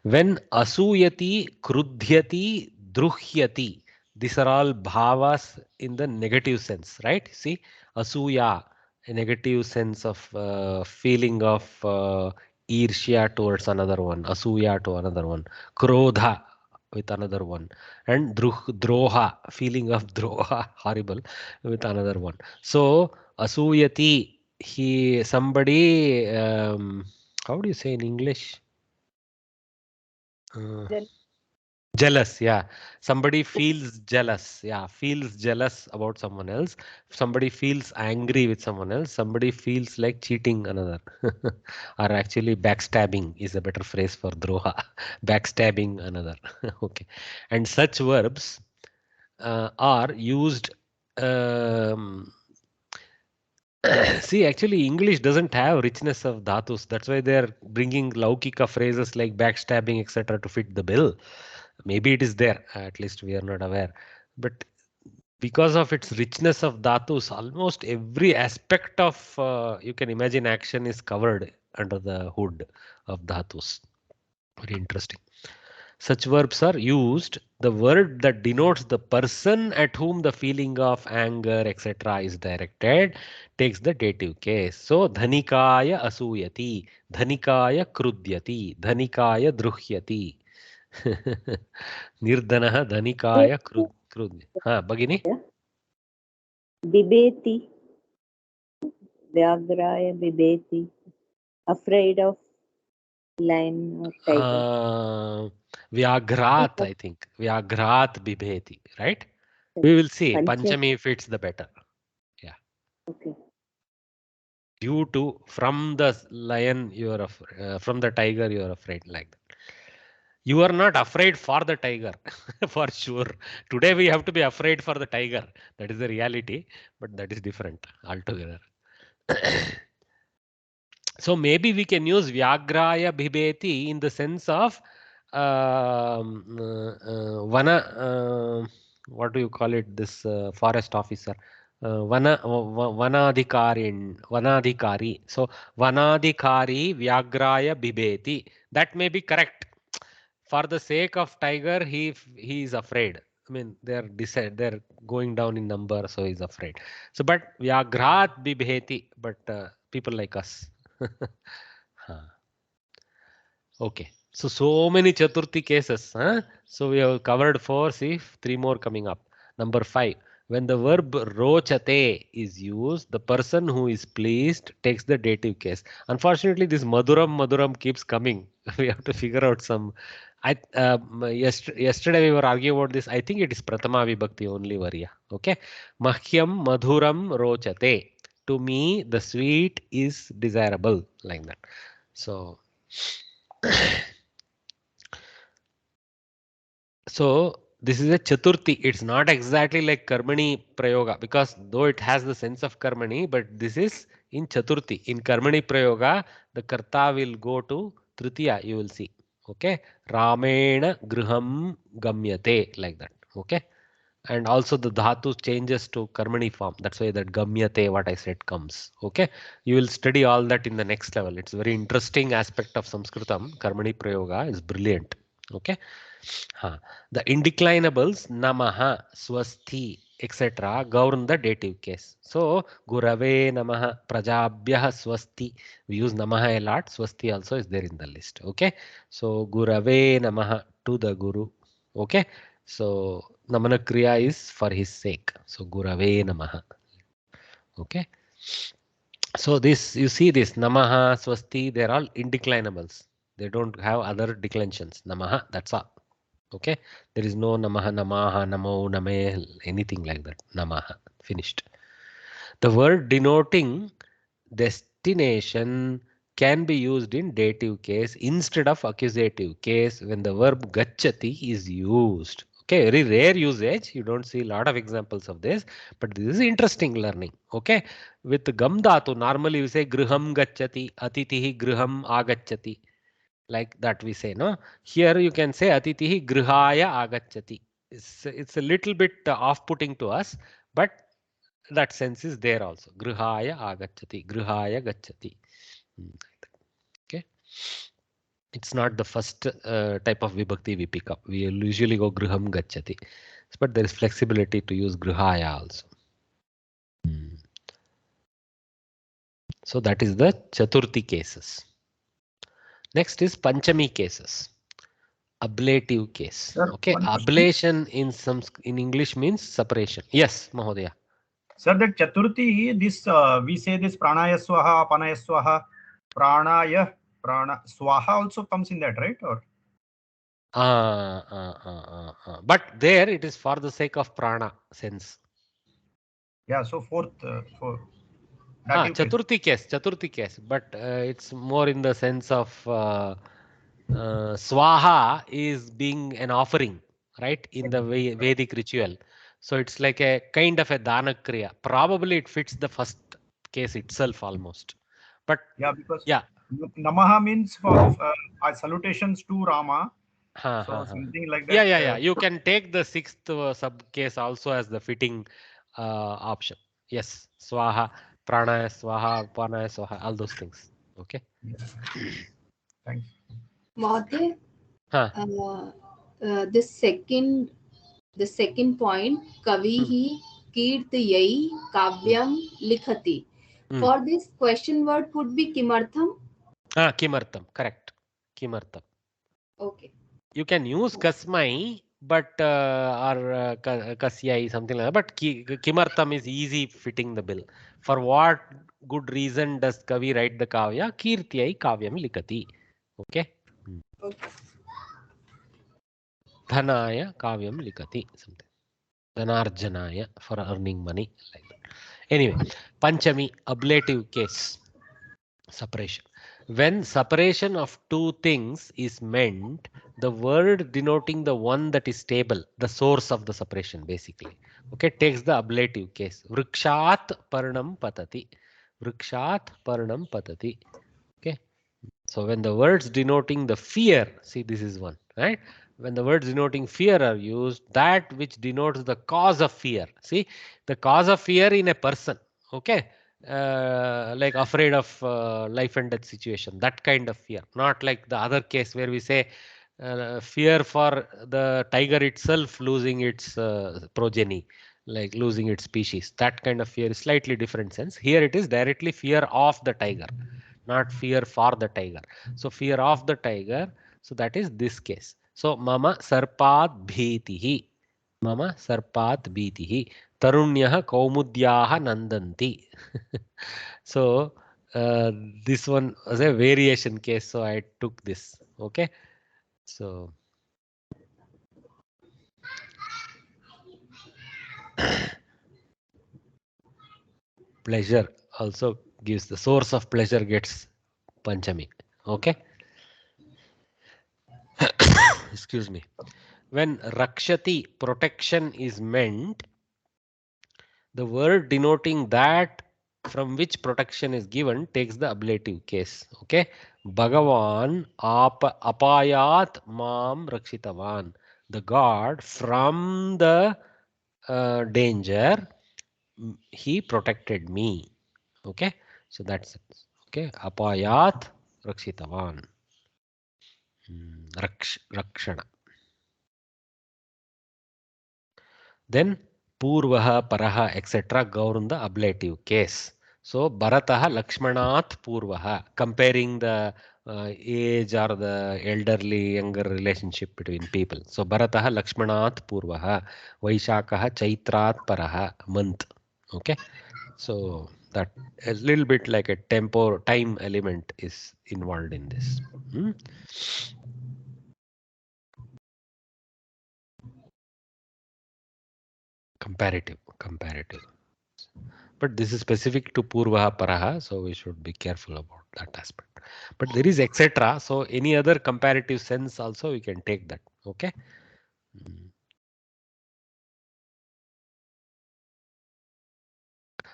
When asuyati, krudhyati, druhyati, these are all bhavas in the negative sense, right? See, asuya, a negative sense of feeling of irsya towards another one, asuya to another one, krodha with another one, and droha, feeling of droha, horrible, with another one. So asuyati, somebody, how do you say in English? Uh, Jealous, yeah. Somebody feels jealous, yeah, feels jealous about someone else. Somebody feels angry with someone else. Somebody feels like cheating another. Or actually backstabbing is a better phrase for droha. Backstabbing another. Okay. And such verbs are used. Um, See, actually, English doesn't have richness of dhatus. That's why they're bringing laukika phrases like backstabbing, etc., to fit the bill. Maybe it is there. At least we are not aware. But because of its richness of dhatus, almost every aspect of you can imagine action is covered under the hood of dhatus. Very interesting. Such verbs are used. The word that denotes the person at whom the feeling of anger, etc., is directed takes the dative case. So, dhanikaya asuyati, dhanikaya krudyati, dhanikaya druhyati. Nirdanaha dhanikaya krudya. Ha, Bagini? Bibeti, Vyagraya Bibeti, afraid of lion or tiger. Vyagrat, I think. Vyagrat bibheti, right? We will see. Pancha. Panchami fits the better. Yeah. Okay. Due to from the lion you are from the tiger you are afraid, like that. You are not afraid for the tiger. For sure, today we have to be afraid for the tiger. That is the reality, but that is different altogether. So maybe we can use Vyagraya Bhibeti in the sense of Vana, what do you call it? This forest officer, Vanadhikari. So Vanadhikari Vyagraya Bhibeti. That may be correct. For the sake of tiger, he is afraid. I mean, they're going down in number, so he's afraid. So, but Vyagrat Bibheti, but people like us. Huh. Okay. So many Chaturthi cases. Huh? So we have covered 4. See, 3 more coming up. Number 5. When the verb rochate is used, the person who is pleased takes the dative case. Unfortunately, this Maduram keeps coming. We have to figure out some. Yesterday we were arguing about this. I think it is Pratama Vibhakti only Varya. Okay. Mahyam Madhuram rochate. To me, the sweet is desirable. Like that. So. So this is a Chaturthi. It's not exactly like Karmani Prayoga, because though it has the sense of Karmani, but this is in Chaturthi. In Karmani Prayoga, the Karta will go to Tritiya, you will see. Okay. Ramena Griham Gamyate, like that. Okay. And also the dhatu changes to Karmani form. That's why that Gamyate, what I said, comes. Okay. You will study all that in the next level. It's a very interesting aspect of Sanskritam. Karmani Prayoga is brilliant. Okay. The indeclinables namaha, swasthi, etc. govern the dative case. So gurave namaha, prajabhyah swasti. We use namaha a lot. Swasti also is there in the list. Okay. So gurave namaha, to the guru. Okay. So namana kriya is for his sake. So gurave namaha. Okay. So this, you see this namaha, swasti, they're all indeclinables. They don't have other declensions. Namaha, that's all. Okay. There is no namaha, namaha, namo, name, anything like that. Namaha. Finished. The word denoting destination can be used in dative case instead of accusative case when the verb gacchati is used. Okay, very rare usage. You don't see a lot of examples of this, but this is interesting learning. Okay, with gam dhatu, normally we say griham gacchati, atitihi griham agacchati. Like that we say, no? Here you can say atitihi grihaya agacchati. It's a little bit off-putting to us, but that sense is there also. Grihaya agacchati, grihaya gacchati. Okay. It's not the first type of vibhakti we pick up. We usually go griham gacchati. But there is flexibility to use grihaya also. So that is the Chaturthi cases. Next is Panchami cases. Ablative case. Sir, Okay. one question. Ablation in English means separation. Yes, Mahodaya. Sir, that Chaturthi, this we say this pranaya swaha, apanaya swaha, pranaya, prana swaha also comes in that, right? Or But there it is for the sake of prana sense. yeah, so fourth for dative case. Chaturthi case, but it's more in the sense of swaha is being an offering, right, in the Vedic ritual. So it's like a kind of a dana kriya. Probably it fits the first case itself almost. But Yeah, because yeah. namaha means for salutations to Rama. So something like that. Yeah. You can take the sixth sub case also as the fitting option. Yes, swaha, pranaya, swaha, panaya, swaha, all those things. Okay. Yeah. Thanks. Mahatma, Huh. the second point, kavihi kirtayai kavyam likhati. For this question word could be kimartham. Kimartham, correct. Kimartham. Okay. You can use kasmai, but or kasyai, something like that. But kimartham is easy fitting the bill. For what good reason does Kavi write the kavya? Kirtyai kavyam likati. Okay. Okay. Dhanaya kavyam likati. Something. Dhanarjanaya, for earning money. Like that. Anyway, Panchami, ablative case. Separation. When separation of two things is meant, the word denoting the one that is stable, the source of the separation basically, okay, takes the ablative case. Vrikshat parnam patati. vrikshat parnam patati. Okay. So when the words denoting the fear, see this is one, right? When the words denoting fear are used, that which denotes the cause of fear. See, the cause of fear in a person, okay? Like afraid of life and death situation, that kind of fear. Not like the other case where we say fear for the tiger itself losing its progeny, like losing its species. That kind of fear is slightly different sense. Here it is directly fear of the tiger, not fear for the tiger. So fear of the tiger. So that is this case. So mama sarpat bhitihi. Mama sarpat bhitihi. Tarunyah kaumudyaha nandanti. So this one was a variation case. So I took this. Okay. So pleasure also gives the source of pleasure gets Panchami. Okay. Excuse me. When Rakshati, protection, is meant, the word denoting that from which protection is given takes the ablative case. Okay. Bhagavan apayat mam rakshitavan. The God from the danger, he protected me. Okay. So that's it. Okay. Apayat rakshitavan. Rakshana. Then Purvaha, Paraha, etc. govern the ablative case. So Bharataha Lakshmanath Purvaha, comparing the age or the elderly younger relationship between people. So Bharataha Lakshmanath Purvaha, Vaishakaha Chaitrat Paraha, month. Okay. So that a little bit like a tempo time element is involved in this. Comparative. But this is specific to Purvaha Paraha, so we should be careful about that aspect. But there is etc. So any other comparative sense also we can take that. Okay.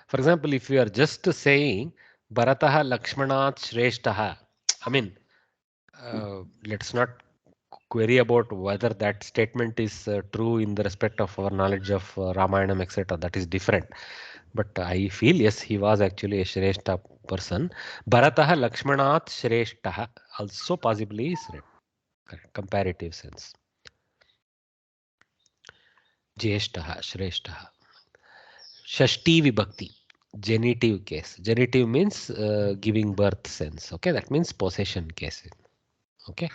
For example, if we are just saying Bharataha Lakshmanath Shreshtaha, I mean, let's not query about whether that statement is true in the respect of our knowledge of Ramayanam, etc. That is different. But I feel yes, he was actually a Shrestha person. Bharataha Lakshmanath Shreshtaha also possibly is read. Correct. Comparative sense. Jyeshtaha, Shreshtaha. Shashti Vibhakti. Genitive case. Genitive means giving birth sense. Okay, that means possession case. Okay.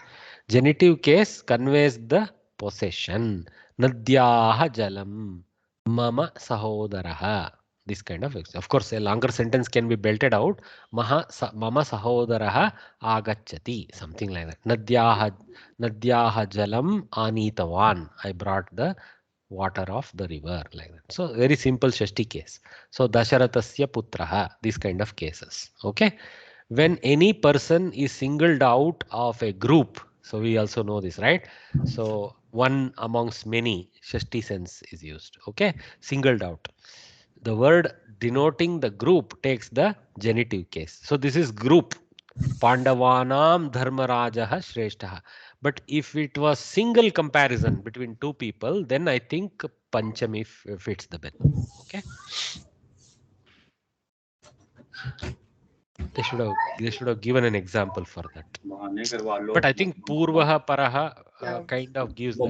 Genitive case conveys the possession. Nadyaha jalam. Mama sahodaraha. This kind of course, a longer sentence can be belted out. Mama sahodaraha agachati. Something like that. Nadyaha jalam anitavan. I brought the water of the river, like that. So very simple Shashti case. So Dasharathasya putraha. These kind of cases. Okay. When any person is singled out of a group, so we also know this, right? So one amongst many, Shashti sense is used. Okay. Singled out. The word denoting the group takes the genitive case. So this is group. Pandavanam Dharmarajaha Shreshtaha. But if it was single comparison between two people, then I think Panchami fits the bill. Okay. They should have given an example for that. But I think Purvaha Paraha kind of gives that.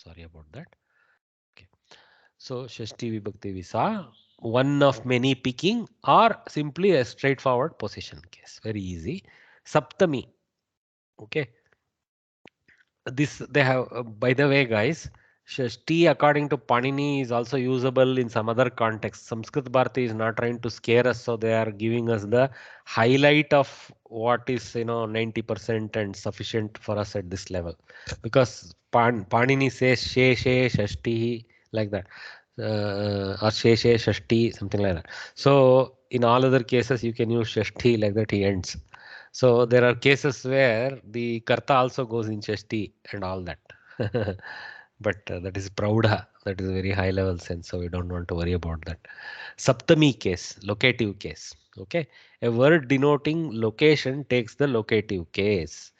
Sorry about that. Okay. So Shashti Vibhakti we saw one of many picking or simply a straightforward possession case. Very easy. Saptami. Okay. This they have by the way, guys, Shashti according to Panini is also usable in some other context. Samskrit Bharati is not trying to scare us, so they are giving us the highlight of what is 90% and sufficient for us at this level, because Panini says she Shashti like that, or she Shashti, something like that. So in all other cases you can use Shashti like that, he ends. So there are cases where the karta also goes in Shashti and all that. but that is praudha. That is a very high level sense, so we don't want to worry about that. Saptami case, locative case. Okay, a word denoting location takes the locative case.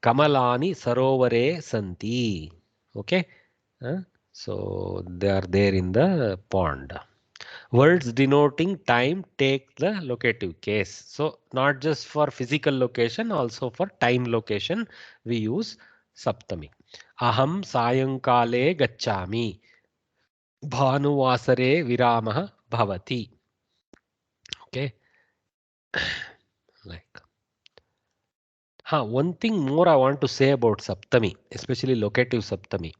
Kamalani sarovare santi. Okay, so they are there in the pond. Words denoting time take the locative case. So not just for physical location, also for time location, we use saptami. Aham sayankale gacchami. Bhanuvasare viramah bhavati. Okay, like. One thing more I want to say about saptami, especially locative saptami.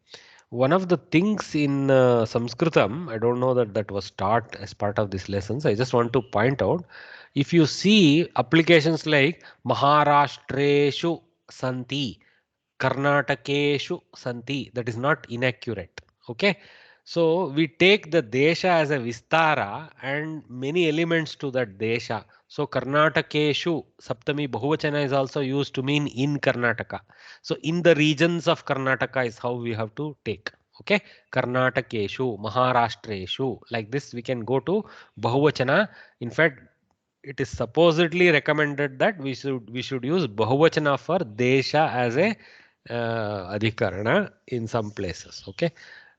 One of the things in Samskritam, I don't know that that was taught as part of these lessons. I just want to point out, if you see applications like Maharashtreshu Santi, Karnatakeshu Santi, that is not inaccurate. Okay. So we take the desha as a vistara and many elements to that desha. So Karnatakeshu Saptami Bahuvachana is also used to mean in Karnataka. So in the regions of Karnataka is how we have to take. Okay, Karnatakeshu, Maharashtreshu, like this we can go to Bahuvachana. In fact, it is supposedly recommended that we should use Bahuvachana for Desha as a Adhikarana in some places. Okay,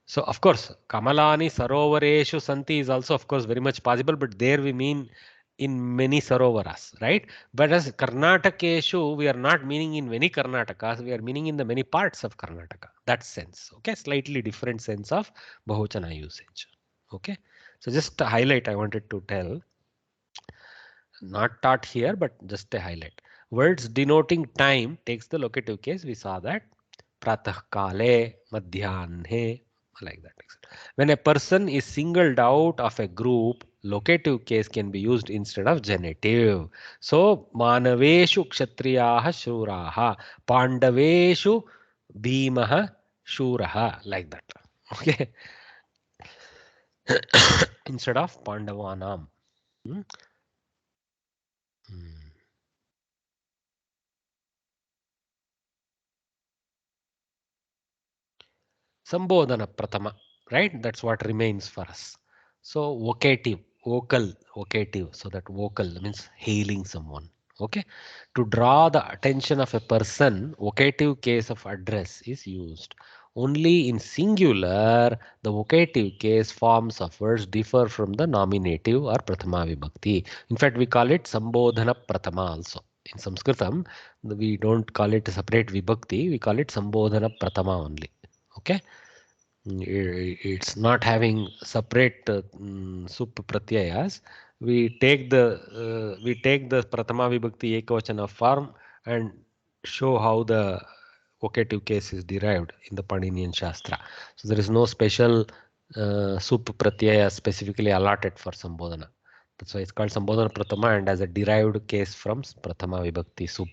so of course Kamalani Sarovareshu Santi is also of course very much possible, but there we mean in many sarovaras, right? But as Karnatakeshu, we are not meaning in many Karnatakas, we are meaning in the many parts of Karnataka. That sense, okay? Slightly different sense of Bahuchana usage. Okay, so just a highlight I wanted to tell. Not taught here, but just a highlight. Words denoting time takes the locative case. We saw that. Pratah kale, madhyane, like that. When a person is singled out of a group, locative case can be used instead of genitive. So, manaveshu kshatriyaha shuraha, pandaveshu bhimaha shuraha, like that. Okay. Instead of pandavanam. Hmm? Hmm. Sambodhana Pratama, right? That's what remains for us. So vocative, vocative. So that vocal means hailing someone. Okay. To draw the attention of a person, vocative case of address is used. Only in singular, the vocative case forms of words differ from the nominative or Prathama Vibhakti. In fact, we call it Sambodhana Pratama also. In Sanskritam, we don't call it a separate Vibhakti, we call it Sambodhana Pratama only. Okay, it's not having separate sup pratyayas. We take the pratama vibhakti ekavachana form and show how the vocative case is derived in the Paninian Shastra. So there is no special sup pratyaya specifically allotted for Sambodhana. That's why it's called Sambodhana Pratama and as a derived case from Pratama Vibhakti sup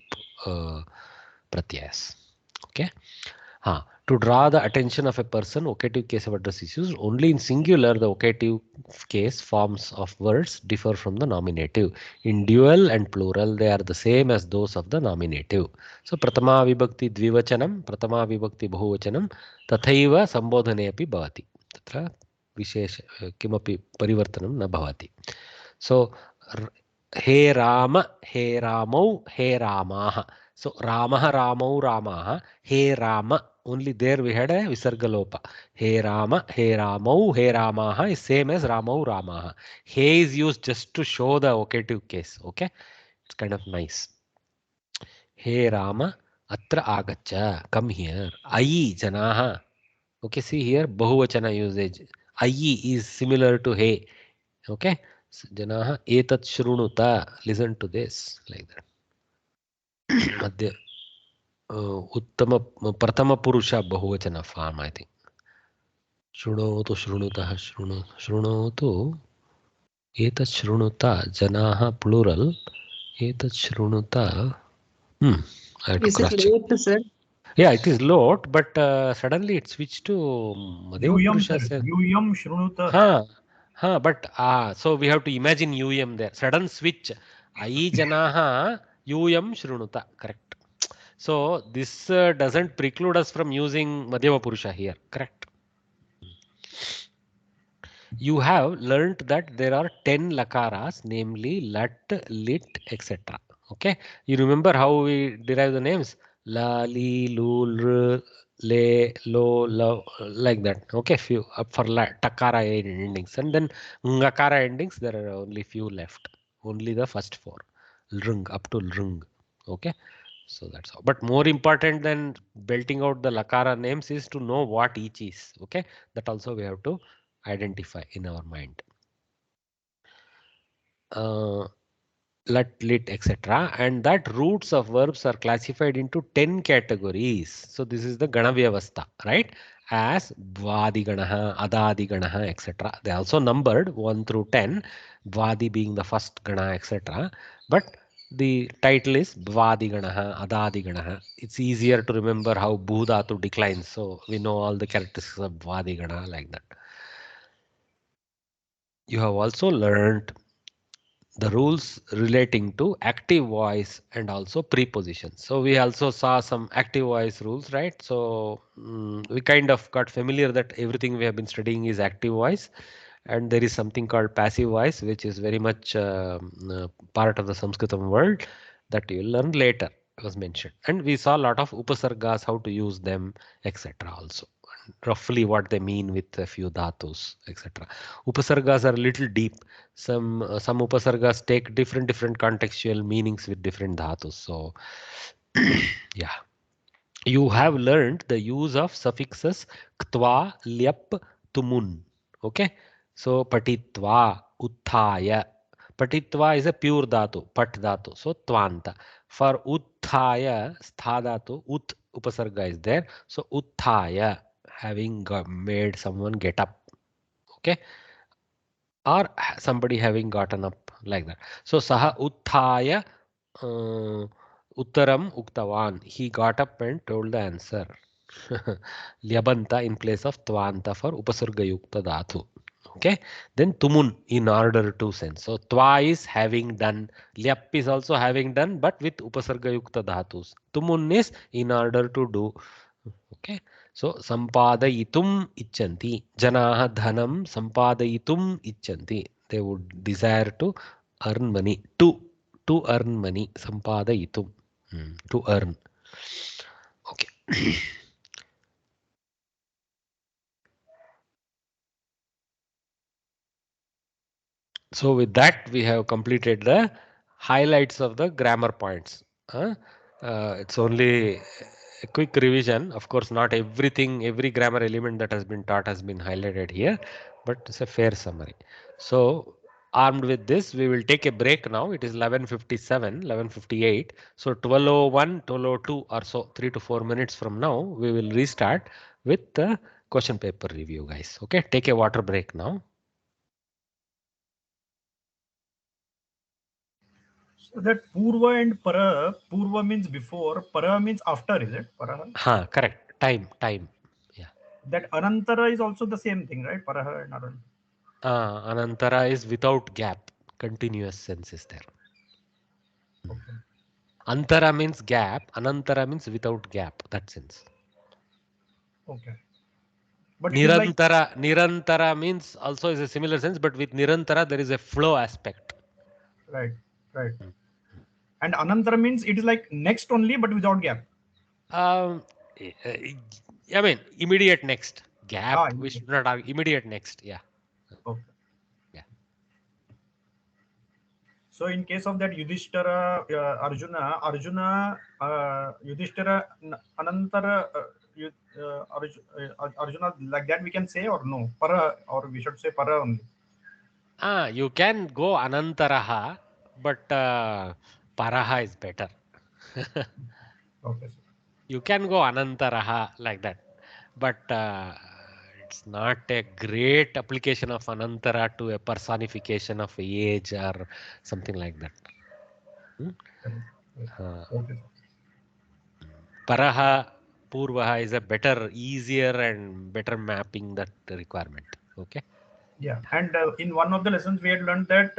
pratyayas. Okay. To draw the attention of a person, vocative case of address is used. Only in singular, the vocative case forms of words differ from the nominative. In dual and plural, they are the same as those of the nominative. So, pratama vibhakti dvivachanam, pratama vibhakti bahuvachanam, tathaiva sambodhane api bhavati. Tatra vishesh kimapi parivartanam na bhavati. So, he Rama, he Ramau, he Ramaha. So Ramaha, Ramau, Ramaha, he Rama. Only there we had a Visargalopa. He Rama, he Ramau, he Ramaha is same as Ramau, Ramaha. He is used just to show the vocative case. Okay, it's kind of nice. He Rama, atra agacha, come here. Ayi janaha. Okay, see here, Bahuvachana usage. Ayi is similar to he. Okay, so janaha etat shrunuta. Listen to this like that. Madhya उत्तम प्रथम पुरुष बहुवचन form I think शृणोतु शृणुतः शृणोतु एतत् शृणुता जनाः plural एतत् शृणुता I have to Is it cross check. late, sir? Yeah, it is lot, but suddenly it switched to Madheva Yuyam, Purusha. sir. Yuyam shrunuta. But so we have to imagine UM there. Sudden switch. Ai janaha UM shrunuta. Correct. So this doesn't preclude us from using Madhyama Purusha here. Correct. You have learnt that there are 10 lakaras, namely lat, lit, etc. Okay, you remember how we derive the names? La, li, lu, l, le, lo, lo, like that. Okay, few up for takara endings, and then ngakara endings. There are only few left. Only the first four, lrung up to lrung. Okay, so that's all. But more important than belting out the lakara names is to know what each is. Okay, that also we have to identify in our mind. Lat, lit, etc. And that roots of verbs are classified into 10 categories. So this is the Gana Vyavastha, right? As Vadi Ganaha, Adadi Ganaha, etc. They are also numbered 1 through 10, Vadi being the first Gana, etc. But the title is Vadi Ganaha, Adadi Ganaha. It's easier to remember how Bhudatu declines. So we know all the characteristics of Vadi Gana like that. You have also learned the rules relating to active voice and also prepositions. So we also saw some active voice rules, right? So we kind of got familiar that everything we have been studying is active voice, and there is something called passive voice, which is very much part of the Sanskritam world that you will learn later, was mentioned. And we saw a lot of upasargas, how to use them, etc. also. Roughly what they mean with a few dhatus, etc. Upasargas are a little deep. Some upasargas take different contextual meanings with different dhatus. So yeah, you have learned the use of suffixes ktva, lyap, tumun. Okay, so patitva, utthaya. Patitva is a pure dhatu, pat dhatu, so tvanta. For utthaya, stha dhatu, ut upasarga is there. So utthaya, having made someone get up. Okay, or somebody having gotten up, like that. So saha utthaya uttaram uktavan. He got up and told the answer. Lyabanta in place of tvanta for upasarga yukta dhatu. Okay. Then tumun in order to sense. So twa is having done. Lyap is also having done, but with upasarga yukta dhatus. Tumun is in order to do. Okay. So sampadayitum ichanti. Janaha dhanam sampadayitum ichanti. They would desire to earn money. To earn money. Sampadayitum. To earn. Okay. So with that, we have completed the highlights of the grammar points. It's only a quick revision. Of course, not everything, every grammar element that has been taught has been highlighted here, but it's a fair summary. So armed with this, we will take a break now. It is 11:57, 11:58. So 12:01, 12:02 or so, 3 to 4 minutes from now, we will restart with the question paper review, guys. Okay, take a water break now. So that purva and para, purva means before, para means after, is it? Para. Correct. Time. Yeah. That anantara is also the same thing, right? Paraha and anantara. Anantara is without gap. Continuous sense is there. Okay. Antara means gap. Anantara means without gap. That sense. Okay. But it is like Nirantara means also is a similar sense, but with Nirantara there is a flow aspect. right. And anantara means it is like next only, but without gap. Um, I mean, immediate next. Gap, we Immediate. should not have immediate next. Yeah. Okay. Yeah. So in case of that Yudhishthira, Arjuna, Yudhishthira, Anantara, Arjuna, like that we can say, or no? Para, or we should say para only. You can go Anantaraha, but Paraha is better. Okay. You can go Anantaraha like that, but it's not a great application of Anantara to a personification of age or something like that. Okay. Paraha, Purvaha is a better, easier and better mapping that requirement. Okay. Yeah, and in one of the lessons we had learned that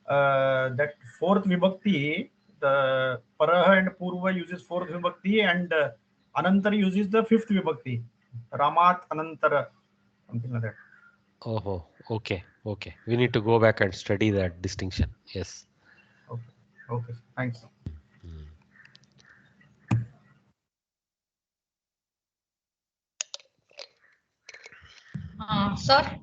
that fourth vibhakti, the paraha and purva uses fourth vibhakti, and anantara uses the fifth vibhakti. Ramat anantara, something like that. Oh, okay, okay. We need to go back and study that distinction. Yes. Okay. Okay. Thanks. Hmm. Sir,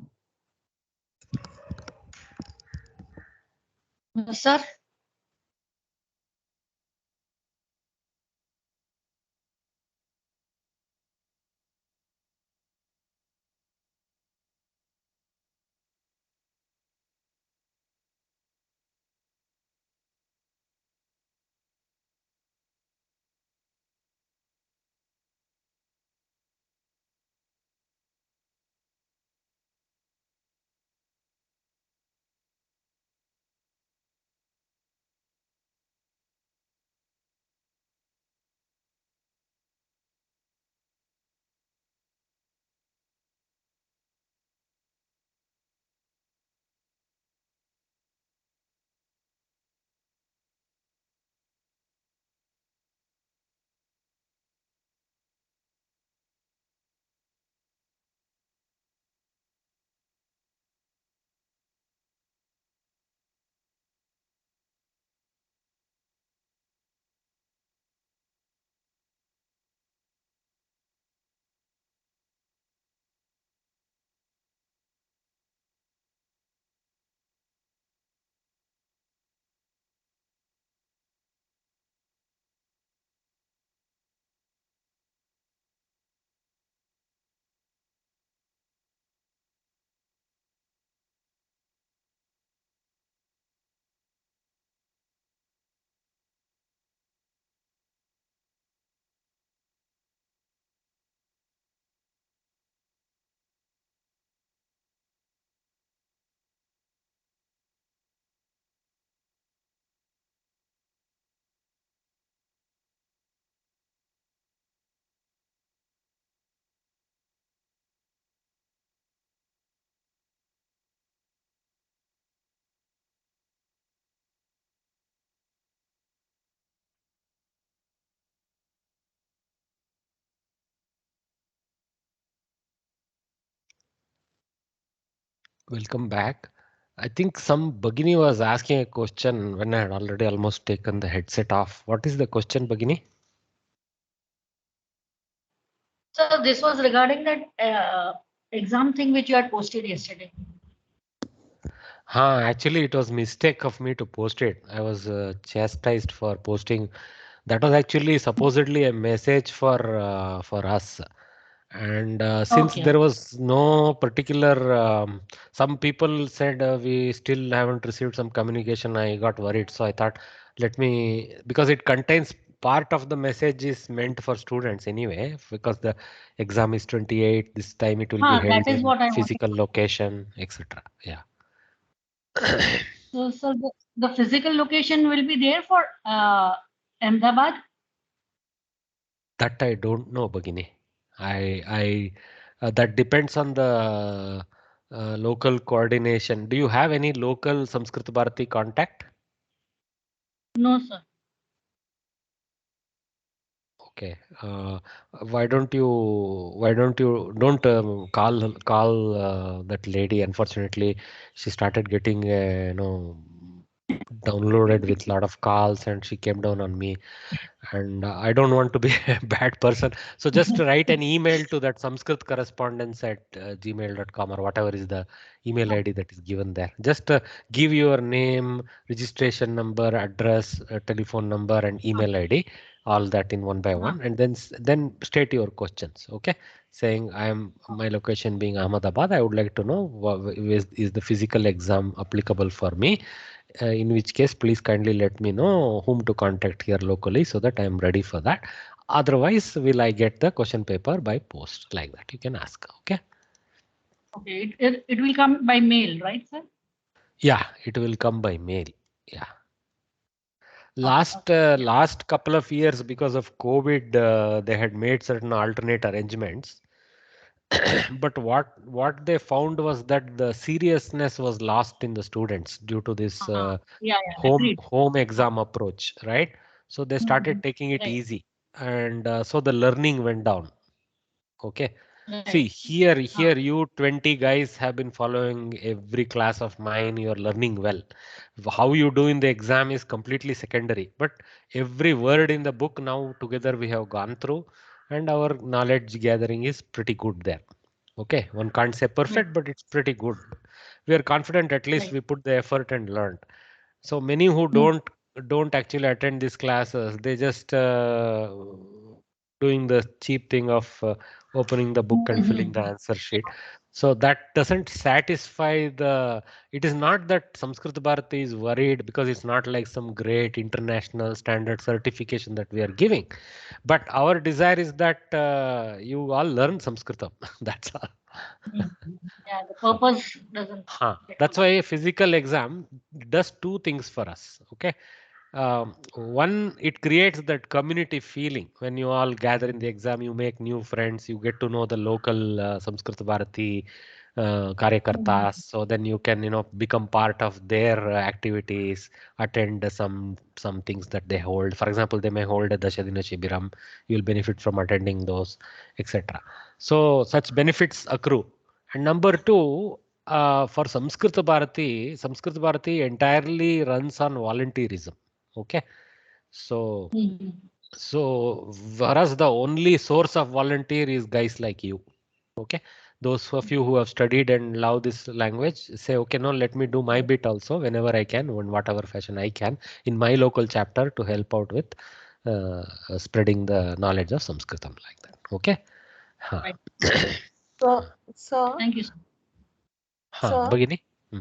sir, Welcome back. I think some Bagini was asking a question when I had already almost taken the headset off. What is the question, Bagini? sir, this was regarding that exam thing which you had posted yesterday. Actually, it was mistake of me to post it. I was chastised for posting. That was actually supposedly a message for us. And since Okay. there was no particular, some people said we still haven't received some communication. I got worried, so I thought, let me, because it contains part of the message is meant for students anyway, because the exam is 28. This time it will be That held is in what I wanted. physical location, etc. Yeah. So, sir, the physical location will be there for Ahmedabad. That I don't know, Bagini. That depends on the local coordination. Do you have any local Samskrita Bharati contact? No, sir. Okay. Why don't you don't call that lady? Unfortunately, she started getting downloaded with lot of calls, and she came down on me. And I don't want to be a bad person. So just write an email to that Sanskrit correspondence at gmail.com or whatever is the email ID that is given there. Just give your name, registration number, address, telephone number, and email ID, all that in one by one, and then state your questions. Okay, saying I am my location being Ahmedabad. I would like to know is the physical exam applicable for me, in which case please kindly let me know whom to contact here locally so that I am ready for that. Otherwise, will I get the question paper by post, like that? You can ask. Okay. Okay. It will come by mail, right, sir? Yeah, it will come by mail. Yeah. Okay. Last Okay. Yeah. last couple of years, because of COVID, they had made certain alternate arrangements. But what they found was that the seriousness was lost in the students due to this Yeah. Yeah. home Agreed. home exam approach, right? So they Mhm. started taking it Right. easy, and so the learning went down. Okay. See, Right. here, Ah, you 20 guys have been following every class of mine. You are learning well. How you do in the exam is completely secondary. But every word in the book now together we have gone through, and our knowledge gathering is pretty good there. Okay, one can't say right. perfect, but it's pretty good. We are confident at least Right. we put the effort and learned. So many who don't actually attend these classes, they just doing the cheap thing of opening the book and filling Mhm. the answer sheet. So that doesn't satisfy the. It is not that Samskrita Bharati is worried because it's not like some great international standard certification that we are giving. But our desire is that you all learn Samskrita. That's all. Mm. Yeah, the purpose doesn't Huh. get That's why fulfilled. a physical exam does two things for us. Okay. One, it creates that community feeling. When you all gather in the exam, you make new friends, you get to know the local Samskrita Bharati Mhm. karyakartas. So then you can, become part of their activities, attend some things that they hold. For example, they may hold a Dashadina Shibiram. You'll benefit from attending those, etc. So such benefits accrue. And number two, for Samskrita Bharati entirely runs on volunteerism. Okay, so Mhm. for us the only source of volunteer is guys like you. Okay, those of you who have studied and love this language say, okay, no, let me do my bit also whenever I can, in whatever fashion I can, in my local chapter to help out with spreading the knowledge of Sanskritam like that. Okay, huh. Right. So, sir, Thank you, sir. Huh, sir, Bagini? Hmm.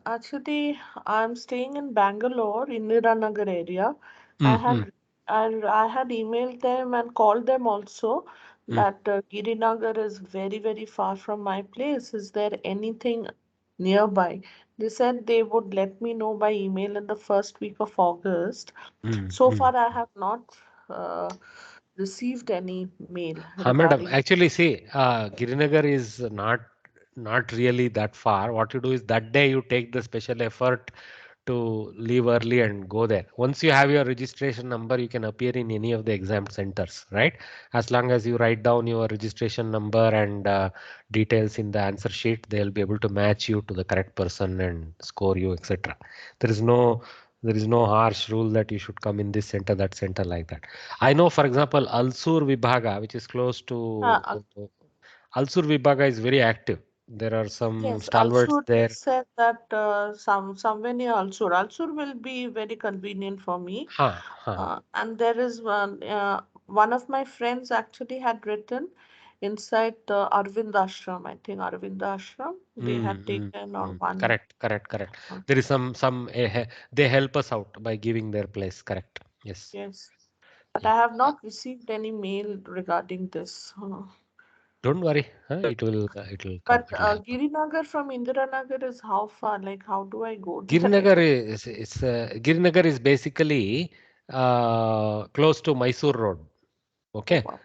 actually, I'm staying in Bangalore, Indiranagar area. I Hmm, hmm, had I had emailed them and called them also hmm. that Girinagar is very, very far from my place. Is there anything nearby? They said they would let me know by email in the first week of August. Hmm, So hmm. far, I have not uh, received any mail Madam, regarding. actually, see, Girinagar is not really that far. What you do is that day you take the special effort to leave early and go there. Once you have your registration number, you can appear in any of the exam centers, right? As long as you write down your registration number and details in the answer sheet, they'll be able to match you to the correct person and score you, etc. There is no there is no harsh rule that you should come in this center, that center like that. I know, for example, Alsur Vibhaga, which is close to Alsur Vibhaga, is very active. There are some Yes, stalwarts Alsur, they there. said that somewhere near Alsur. Alsur will be very convenient for me. Huh, huh. And there is one of my friends actually had written inside the Arvind Ashram. I think Arvind Ashram. They Mm, had mm, taken on mm. one. Correct, correct, correct. uh, There is they help us out by giving their place. Correct. Yes. yes, but Yeah. I have not received any mail regarding this. Don't worry. Huh? It will come. But It will happen. Girinagar from Indiranagar is how far? Like, how do I go there? I Girinagar don't. is it's Girinagar is basically close to Mysore Road. Oh, Okay. wow.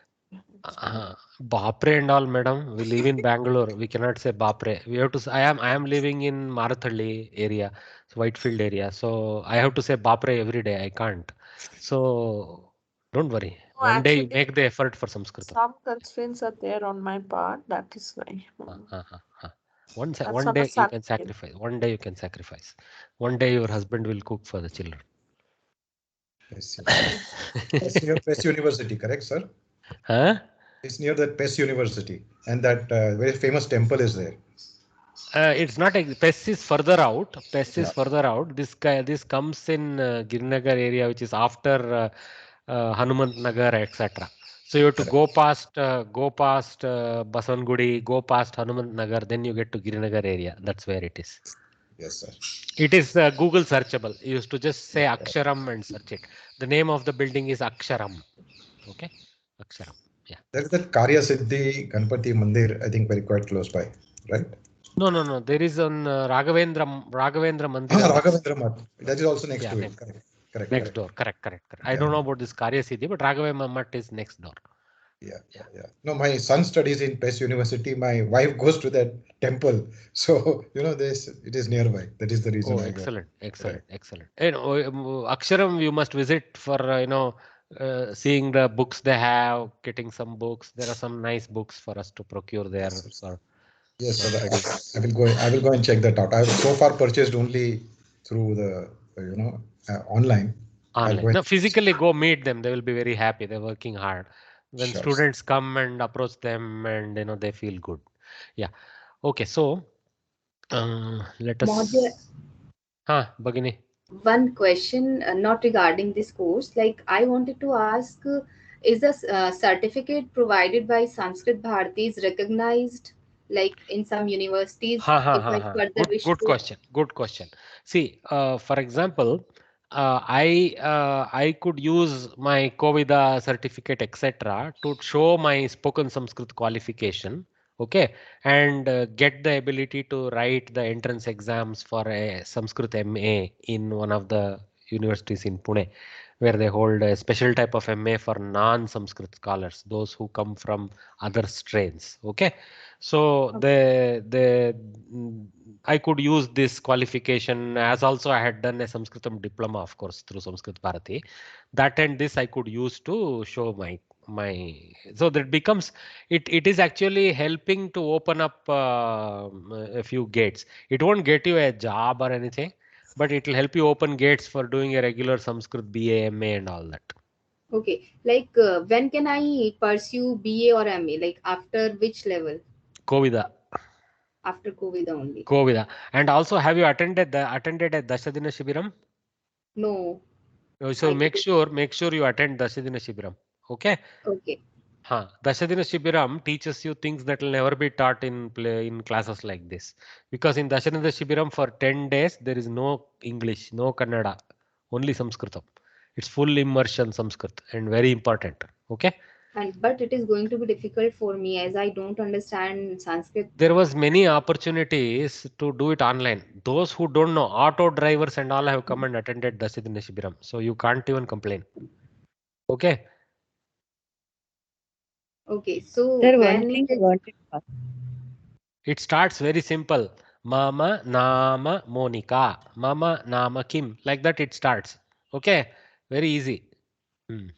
It's far. Uh, Bapre and all, madam. We live in Bangalore. We cannot say Bapre. We have to. I am living in Marathalli area, so Whitefield area. So I have to say Bapre every day. I can't. So don't worry. No, One day you actually, make the effort for Sanskritam. some constraints are there on my part. That is why. Uh, uh, uh, uh. One, That's one on a day you Sunday. can sacrifice. One day you can sacrifice. One day your husband will cook for the children. Yes, yes. It's near PES University, correct, sir? Huh? It's near that PES University, and that very famous temple is there. It's not Pest is further out. Pest is Yeah, further out. This comes in Girinagar area, which is after Hanumant Nagar, etc. So you have to correct. go past Basangudi, go past Hanumant Nagar, then you get to Girinagar area. That's where it is. Yes, sir. It is Google searchable. You used to just say Yeah. Aksharam and search it. The name of the building is Aksharam. Okay, Aksharam. Yeah. There is that Karya Siddhi Ganpati Mandir, I think very quite close by, right? No, no, no. There is an Raghavendra Ah, Mandira next. Raghavendra Math. That is also next Yeah, to it. Correct, correct, next correct. door. Correct, correct, correct. I Yeah, don't know about this Karya Siddhi, but Raghavendra Math is next door. yeah, Yeah. yeah, yeah. No, my son studies in PES University. My wife goes to that temple. So, this it is nearby. That is the reason Oh, I got. excellent, Right. excellent, excellent. Aksharam, you must visit for seeing the books they have, getting some books. There are some nice books for us to procure there Yes, for yes, so study. I will go. I will go and check that out. I've so far purchased only through the online. I'll go Online. and No, physically go meet them. They will be very happy. They're working hard. When sure. students come and approach them, and they feel good. Yeah. Okay. So let Mahodaya, us. Bagini. one question, not regarding this course. Like I wanted to ask, is a certificate provided by Sanskrit Bharati is recognized, like in some universities, if I further wish Good to? question. Good question. See, for example, I could use my Kovida certificate, etc., to show my spoken Sanskrit qualification. Okay, and get the ability to write the entrance exams for a Sanskrit MA in one of the universities in Pune, where they hold a special type of MA for non-Sanskrit scholars, those who come from other strains. Okay, so I could use this qualification, as also I had done a Sanskritam diploma, of course, through Sanskrit Bharati. That and this I could use to show my so that becomes it is actually helping to open up a few gates. It won't get you a job or anything, but it will help you open gates for doing a regular Sanskrit BA, MA and all that. Okay, like when can I pursue BA or MA? Like after which level? Kovida. After COVID only? Kovida. And also, have you attended a Dashadina Shibiram? No, So I couldn't. make sure you attend Dashadina Shibiram. Okay. Okay, Dashadina Shibiram teaches you things that will never be taught in classes like this. Because in Dashadina Shibiram for 10 days there is no English, no Kannada, only Sanskritam. It's full immersion Sanskrit and very important. Okay. and but it is going to be difficult for me as I don't understand Sanskrit. There was many opportunities to do it online. Those who don't know, auto drivers and all have come and attended Dashadina Shibiram. So you can't even complain. Okay. Okay, so Sir, one when it thing I is, wanted to ask. It starts very simple. Mama Nama Monica. Mama Nama Kim. Like that it starts. Okay. Very easy. Hmm.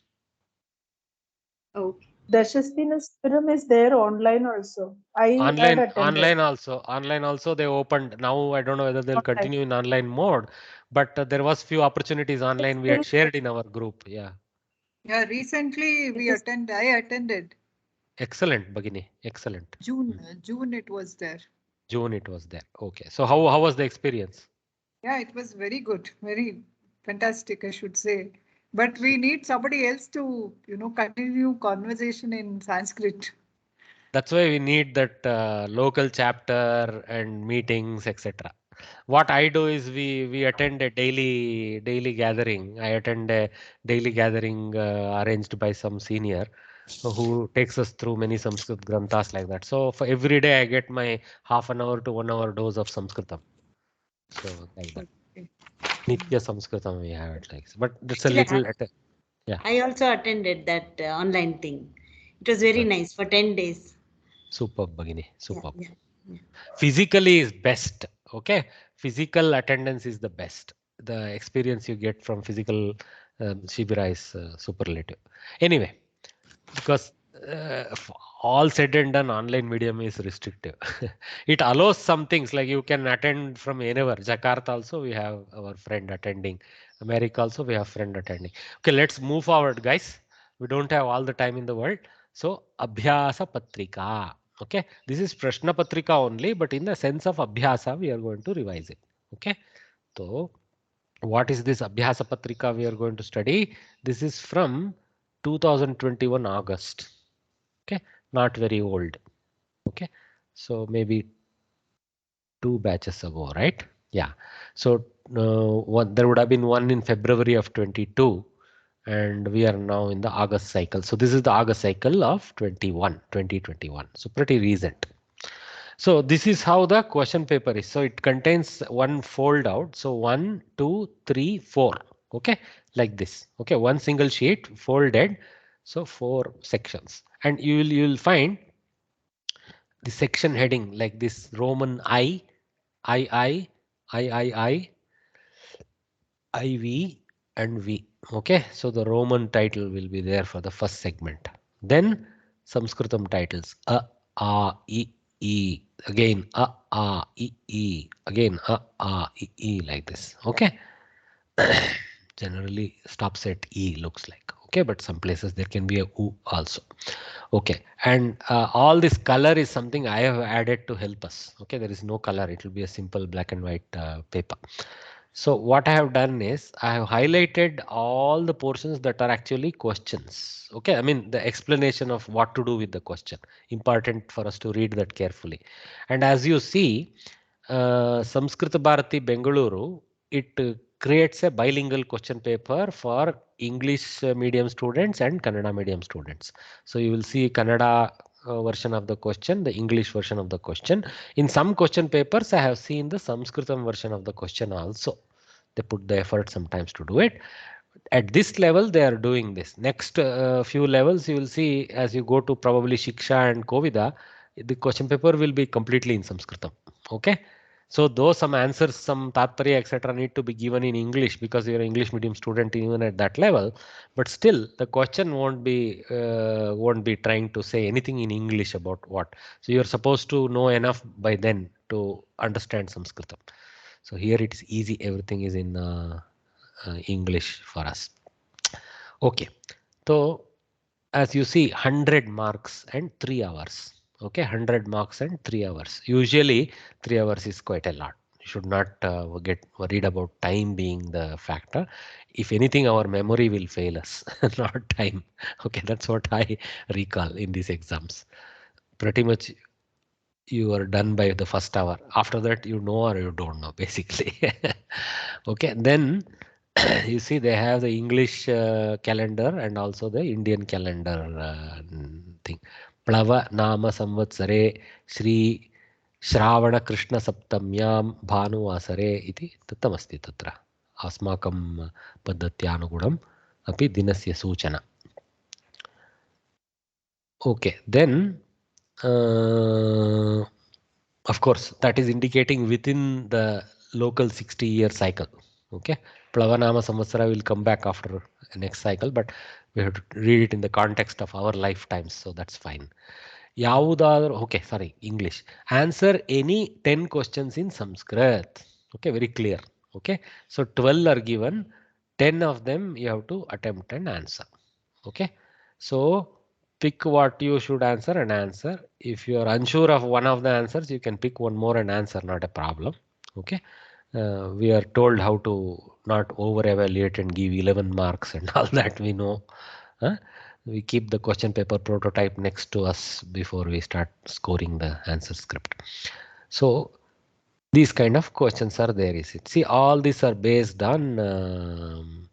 okay, Dashastinaspiram is there online also. I had attended Online also they opened. Now I don't know whether they'll online. continue in online mode, but there was few opportunities It's online we still had shared in our group. Yeah. Yeah, recently it we is I attended. Excellent, Bagini. Excellent. June, Hmm. June it was there. June it was there. Okay. So how was the experience? Yeah, it was very good, very fantastic, I should say. But we need somebody else to, continue conversation in Sanskrit. That's why we need that local chapter and meetings, etc. What I do is we attend a daily gathering. I attend a daily gathering arranged by some senior who takes us through many Sanskrit granthas like that. So for every day I get my half an hour to 1 hour dose of Sanskritam. So like that. Okay. Nitya Sanskritam we have it like. But that's a Actually, little yeah. I also attended that online thing. It was very uh, nice for 10 days. Superb, Bhagini. Yeah, Superb. yeah, yeah. Physically is best. Okay. Physical attendance is the best. The experience you get from physical Shibira is superlative. Anyway, because all said and done, online medium is restrictive. It allows some things like you can attend from anywhere. Jakarta also we have our friend attending. America also we have friend attending. Okay, let's move forward, guys. We don't have all the time in the world. So Abhyasa Patrika. Okay, this is Prashna Patrika only, but in the sense of Abhyasa, we are going to revise it. Okay, so what is this Abhyasa Patrika we are going to study? This is from 2021 August. Okay, not very old. Okay, so maybe 2 batches ago, right? Yeah. So there would have been one in February of 22, and we are now in the August cycle. So this is the August cycle of 2021. So pretty recent. So this is how the question paper is. So it contains one fold out. So 1, 2, 3, 4. Okay, like this. Okay, one single sheet folded. So 4 sections, and you'll find the section heading like this: Roman I, I, I, I, I, I, IV, and V. Okay, so the Roman title will be there for the first segment. Then Sanskritam titles I, again I, again I, like this. Okay, generally stops at E looks like. Okay, but some places there can be a U also. Okay, and all this color is something I have added to help us. Okay, there is no color, it will be a simple black and white paper. So what I have done is I have highlighted all the portions that are actually questions. Okay, I mean the explanation of what to do with the question. Important for us to read that carefully. And as you see, Samskrita Bharati Bengaluru, it creates a bilingual question paper for English medium students and Kannada medium students. So you will see Kannada version of the question, the English version of the question. In some question papers, I have seen the Sanskritam version of the question also. They put the effort sometimes to do it. At this level, they are doing this. Next few levels, you will see as you go to probably Shiksha and Kovida, the question paper will be completely in Sanskritam. Okay. So though some answers, some Tatparya, etc. need to be given in English because you're an English medium student even at that level, but still the question won't be trying to say anything in English about what. So you're supposed to know enough by then to understand Sanskritam. So here it's easy. Everything is in English for us. Okay. So as you see, 100 marks and 3 hours. Okay, 100 marks and 3 hours. Usually 3 hours is quite a lot. You should not get worried about time being the factor. If anything, our memory will fail us, not time. Okay, that's what I recall in these exams. Pretty much you are done by the first hour. After that, you know or you don't know, basically. Okay, then you see they have the English calendar and also the Indian calendar thing. Plava Nama Samvatsare Shri Shravana Krishna Saptamyam Bhanuvasare iti tattamasti tatra. Asmakam paddhatyanugulam api dinasya suchana. Okay, then of course that is indicating within the local 60-year cycle. Okay, Plavanama Samvatsara will come back after the next cycle, but we have to read it in the context of our lifetimes, so that's fine. Yavudaru, okay, sorry, English. Answer any 10 questions in Sanskrit. Okay, very clear. Okay, so 12 are given, 10 of them you have to attempt and answer. Okay, so pick what you should answer and answer. If you are unsure of one of the answers, you can pick one more and answer, not a problem. Okay, we are told how to not over evaluate and give 11 marks and all that we know. Huh? We keep the question paper prototype next to us before we start scoring the answer script. So these kind of questions are there. Is it? See, all these are based on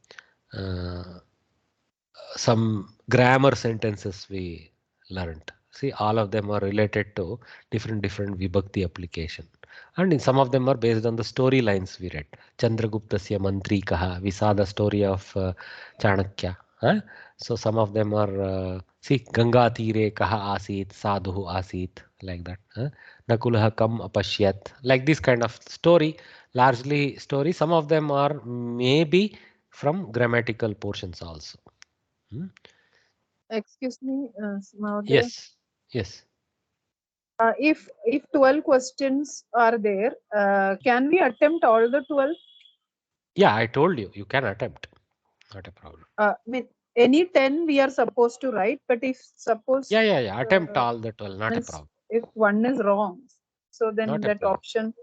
some grammar sentences we learned. See, all of them are related to different vibhakti application. And in some of them are based on the storylines we read. Chandraguptasya Mantri Kaha, we saw the story of Chanakya. Huh? So some of them are, see, Ganga Tire Kaha Asit, Sadhu Asit, like that. Huh? Nakulaha Kam Apashyat, like this kind of story, largely story. Some of them are maybe from grammatical portions also. Hmm? Excuse me, Mahodaya. Yes, yes. If 12 questions are there, can we attempt all the 12? Yeah, I told you, you can attempt. Not a problem. With any 10 we are supposed to write, but if suppose Yeah. Attempt all the 12, not a problem. if one is wrong, so then Not a that problem. option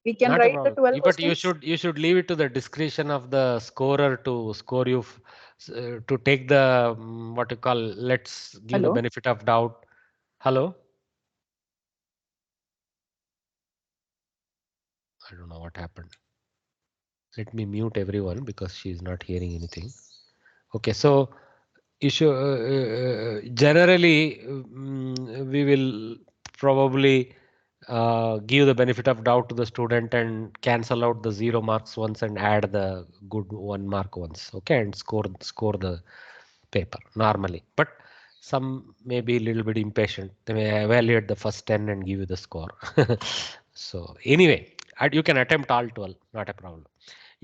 we can Not a write the problem. 12 But questions. you should leave it to the discretion of the scorer to score you to take the what you call, let's give the Hello. benefit of doubt. Hello. I don't know what happened. Let me mute everyone because she is not hearing anything. Okay, so issue generally we will probably give the benefit of doubt to the student and cancel out the 0 marks ones and add the good 1 mark ones. Okay, and score the paper normally. But some may be a little bit impatient. They may evaluate the first 10 and give you the score. So anyway, you can attempt all 12, not a problem.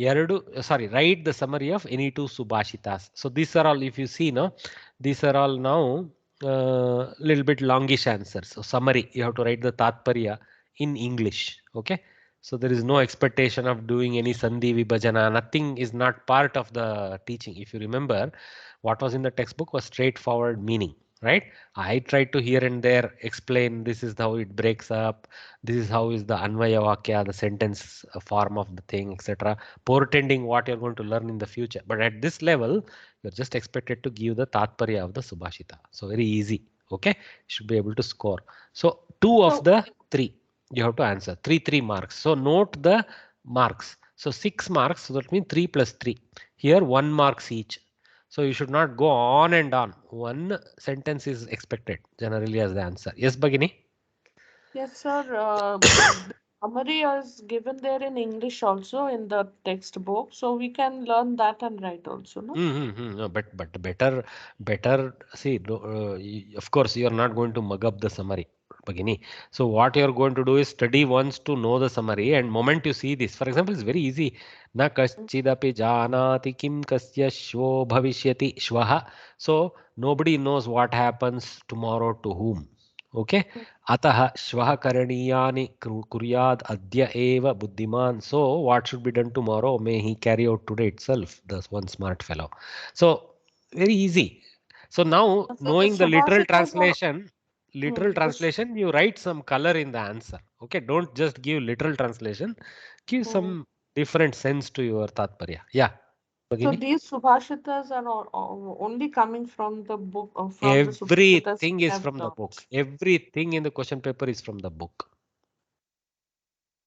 write the summary of any two subhashitas. So these are all, if you see now, these are all now little bit longish answers. So summary, you have to write the tatparya in English. Okay. So there is no expectation of doing any sandhi vibhajana. Nothing is not part of the teaching. If you remember, what was in the textbook was straightforward meaning, right? I tried to here and there explain this is how it breaks up. This is how is the anvaya vakya, the sentence form of the thing, etc. Portending what you're going to learn in the future. But at this level, you're just expected to give the tatparya of the subhashita. So very easy. Okay, should be able to score. So two of So the three you have to answer. Three marks. So note the marks. So 6 marks. So that means 3 plus 3. Here 1 marks each. So you should not go on and on. One sentence is expected generally as the answer. Yes, Bhagini? yes, sir. The summary is given there in English also in the textbook, so we can learn that and write also, no? No, but better. See, of course, you are not going to mug up the summary, Bhagini. So what you are going to do is study once to know the summary, and moment you see this, for example, it's very easy. Na kaschidapi janati kim kasya shvo bhavishyati shvaha. So nobody knows what happens tomorrow to whom. Okay. Atah shvaha karaniyani kuryad adya eva buddhiman. So what should be done tomorrow? May he carry out today itself. The one smart fellow. So very easy. So now So the knowing the subhashitas are literal this. translation, you write some color in the answer. Okay, don't just give literal translation. Give some different sense to your tatparya. Yeah, So Bhagini. these subhashitas are only coming from the book or from the subhashitas Everything we is have from the learned. book. Everything in the question paper is from the book.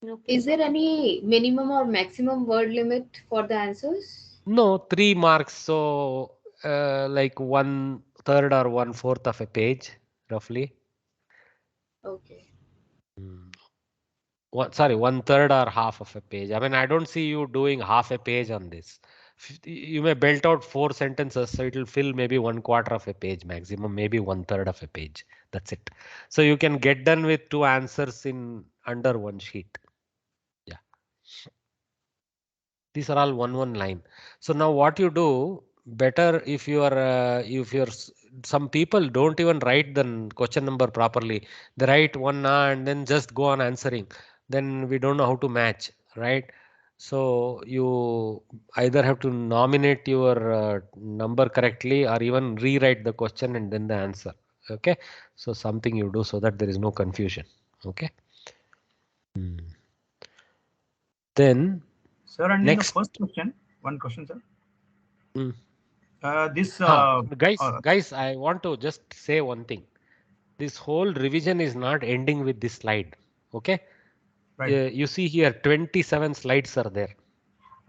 Okay. Is there any minimum or maximum word limit for the answers? No, 3 marks. So, like 1/3 or 1/4 of a page, roughly. Okay. Sorry, 1/3 or half of a page. I mean, I don't see you doing half a page on this. You may belt out 4 sentences, so it will fill maybe 1/4 of a page maximum, maybe 1/3 of a page. That's it. So you can get done with 2 answers in under 1 sheet. Yeah. These are all one line. So now what you do better if you are some people don't even write the question number properly. They write one and then just go on answering. Then we don't know how to match, right? So you either have to nominate your number correctly or even rewrite the question and then the answer. Okay. So something you do so that there is no confusion. Okay. Then Sir, and in the next. first question, one question, sir. Mm. This Guys, I want to just say one thing. This whole revision is not ending with this slide. Okay. right. You see here 27 slides are there.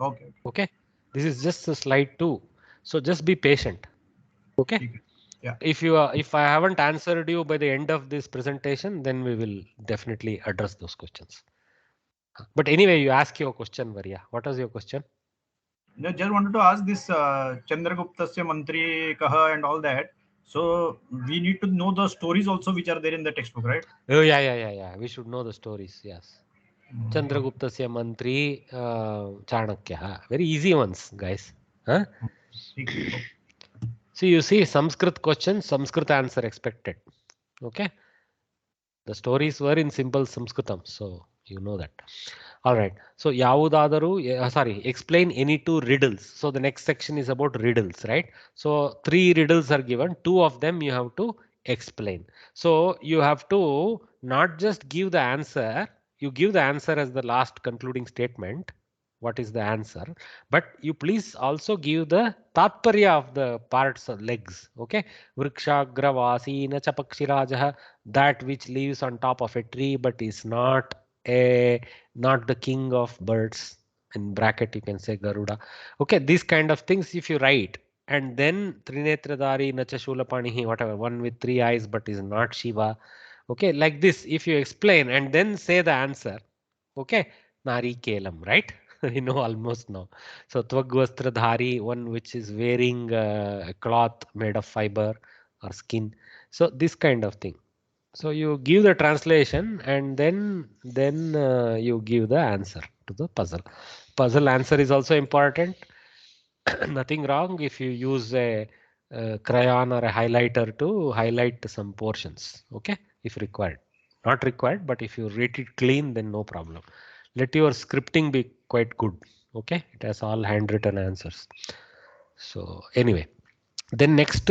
Okay. Okay. This is just a slide 2. So just be patient. Okay. Okay. Yeah. If I haven't answered you by the end of this presentation, then we will definitely address those questions. But anyway, you ask your question, Varya. What was your question? No, just wanted to ask this Chandraguptasya Mantri Kaha and all that. So we need to know the stories also which are there in the textbook, right? Oh yeah. We should know the stories. Yes. Chandraguptasya Mantri Chanakya. Very easy ones, guys. Huh? Okay. So you see Sanskrit question, Sanskrit answer expected. Okay. The stories were in simple Sanskritam, so you know that. All right. So Yavudadaru, explain any 2 riddles. So the next section is about riddles, right? So 3 riddles are given. 2 of them you have to explain. So you have to not just give the answer. You give the answer as the last concluding statement. What is the answer? But you please also give the tatparya of the parts of legs. Okay. Vrikshagravasina chapakshirajah, that which lives on top of a tree but is not the king of birds. In bracket you can say Garuda. Okay, these kind of things if you write, and then Trinetradari Nacha Shulapanihi, whatever, one with 3 eyes but is not Shiva. Okay, like this if you explain and then say the answer. Okay, Nari Kelam, right? You know almost now. So Tvagvastradhari, one which is wearing a cloth made of fiber or skin. So this kind of thing. So you give the translation and then you give the answer to the puzzle. Puzzle answer is also important. Nothing wrong if you use a crayon or a highlighter to highlight some portions, okay, if required. Not required, but if you read it clean, then no problem. Let your scripting be quite good, okay. It has all handwritten answers. So anyway, then next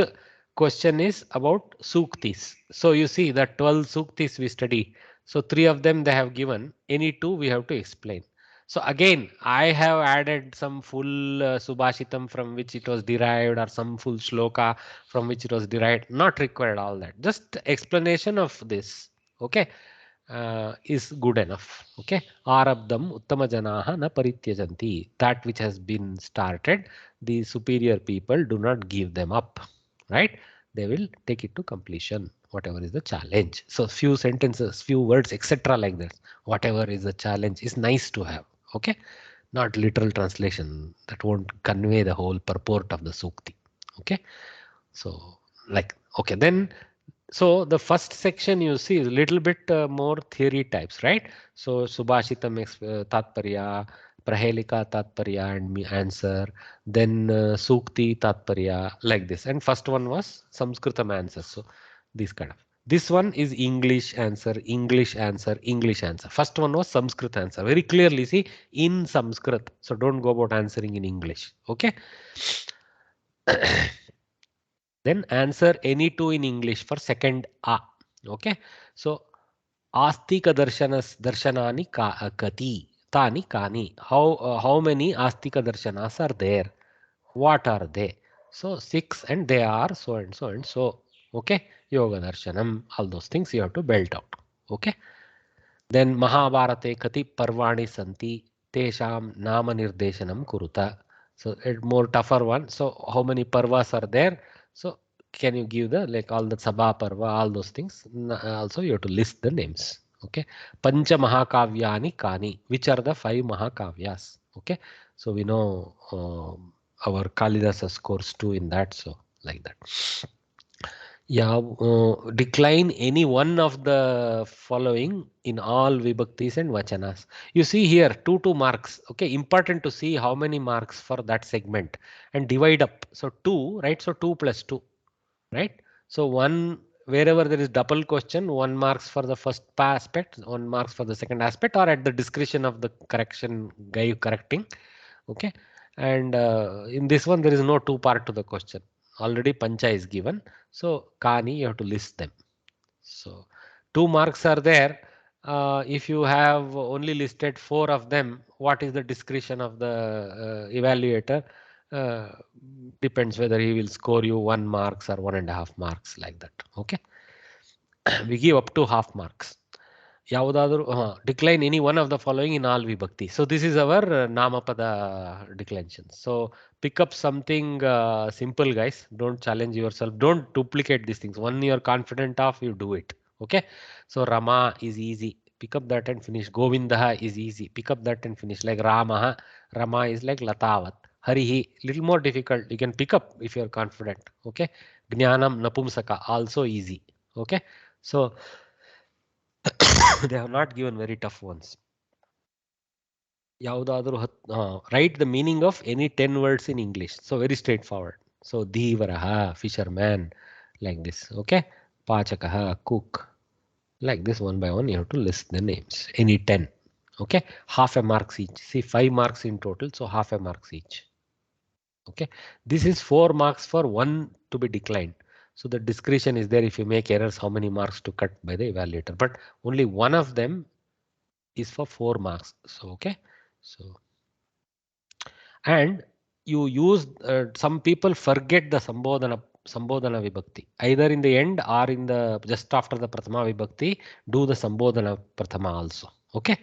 question is about suktis. So you see that 12 suktis we study. So 3 of them they have given. Any 2 we have to explain. So again, I have added some full subhashitam from which it was derived, or some full shloka from which it was derived. Not required all that. Just explanation of this. Okay. Is good enough. Okay. Arabdam uttama janaha na parityajanti. That which has been started, the superior people do not give them up. Right? They will take it to completion, whatever is the challenge. So few sentences, few words, etc. like that. Whatever is the challenge is nice to have. Okay. Not literal translation. That won't convey the whole purport of the sukti. Okay. So like, okay, then so the first section you see is a little bit more theory types, right? So Subhashitam Tatparya, Prahelika Tatparya and me answer, then Sukti Tatparya like this. And first one was Samskritam answer. So this kind of. This one is English answer, English answer, English answer. First one was Sanskrit answer. Very clearly see in Sanskrit. So don't go about answering in English. Okay. Then answer any 2 in English for second A. Okay. So Astika darshanani kati tani kani. How many Astika darshanas are there? What are they? So 6 and they are so and so and so. Okay. Yoga darshanam. All those things you have to belt out. Okay. Then Mahabharate kati parvani santi tesham nama nirdeshanam kuruta. So a more tougher one. So how many parvas are there? So can you give the like all the Sabha parva, all those things? Also you have to list the names. Okay. Pancha Mahakavyani Kani. Which are the 5 Mahakavyas? Okay. So we know our Kalidasa scores 2 in that. So like that. Yeah, decline any one of the following in all vibhaktis and vachanas. You see here 2 marks. Okay, important to see how many marks for that segment and divide up. So 2, right? So 2 plus 2, right? So 1 wherever there is double question, 1 marks for the first aspect, 1 marks for the second aspect, or at the discretion of the correction guy correcting. Okay, and in this one there is no 2 part to the question. Already pancha is given, so kani you have to list them. So 2 marks are there. If you have only listed 4 of them, what is the discretion of the evaluator? uh, Depends whether he will score you 1 marks or 1.5 marks, like that. Okay. We give up to half marks. ಯಾವುದಾದರೂ decline any one of the following in all vibhakti. So this is our namapada declension. So pick up something simple, guys. Don't challenge yourself. Don't duplicate these things. One you are confident of, you do it. Okay. So Rama is easy. Pick up that and finish. Govindaha is easy. Pick up that and finish. Like Ramaha, Rama is like Latavat. Harihi, little more difficult. You can pick up if you are confident. Okay. Jnanam Napumsaka, also easy. Okay. So they have not given very tough ones. ಯಾವುದಾದರೂ write the meaning of any 10 words in English. So very straightforward. So dhivaraha, fisherman, like this. Okay. Pachakaha, cook. Like this, one by one you have to list the names. Any 10. Okay. Half a marks each. See, 5 marks in total. So half a marks each. Okay. This is 4 marks for one to be declined. So the discretion is there. If you make errors, how many marks to cut by the evaluator. But only one of them is for 4 marks. So okay. So and you use some people forget the sambodhana vibhakti either in the end or in the just after the prathama vibhakti. Do the sambodhana prathama also. Okay.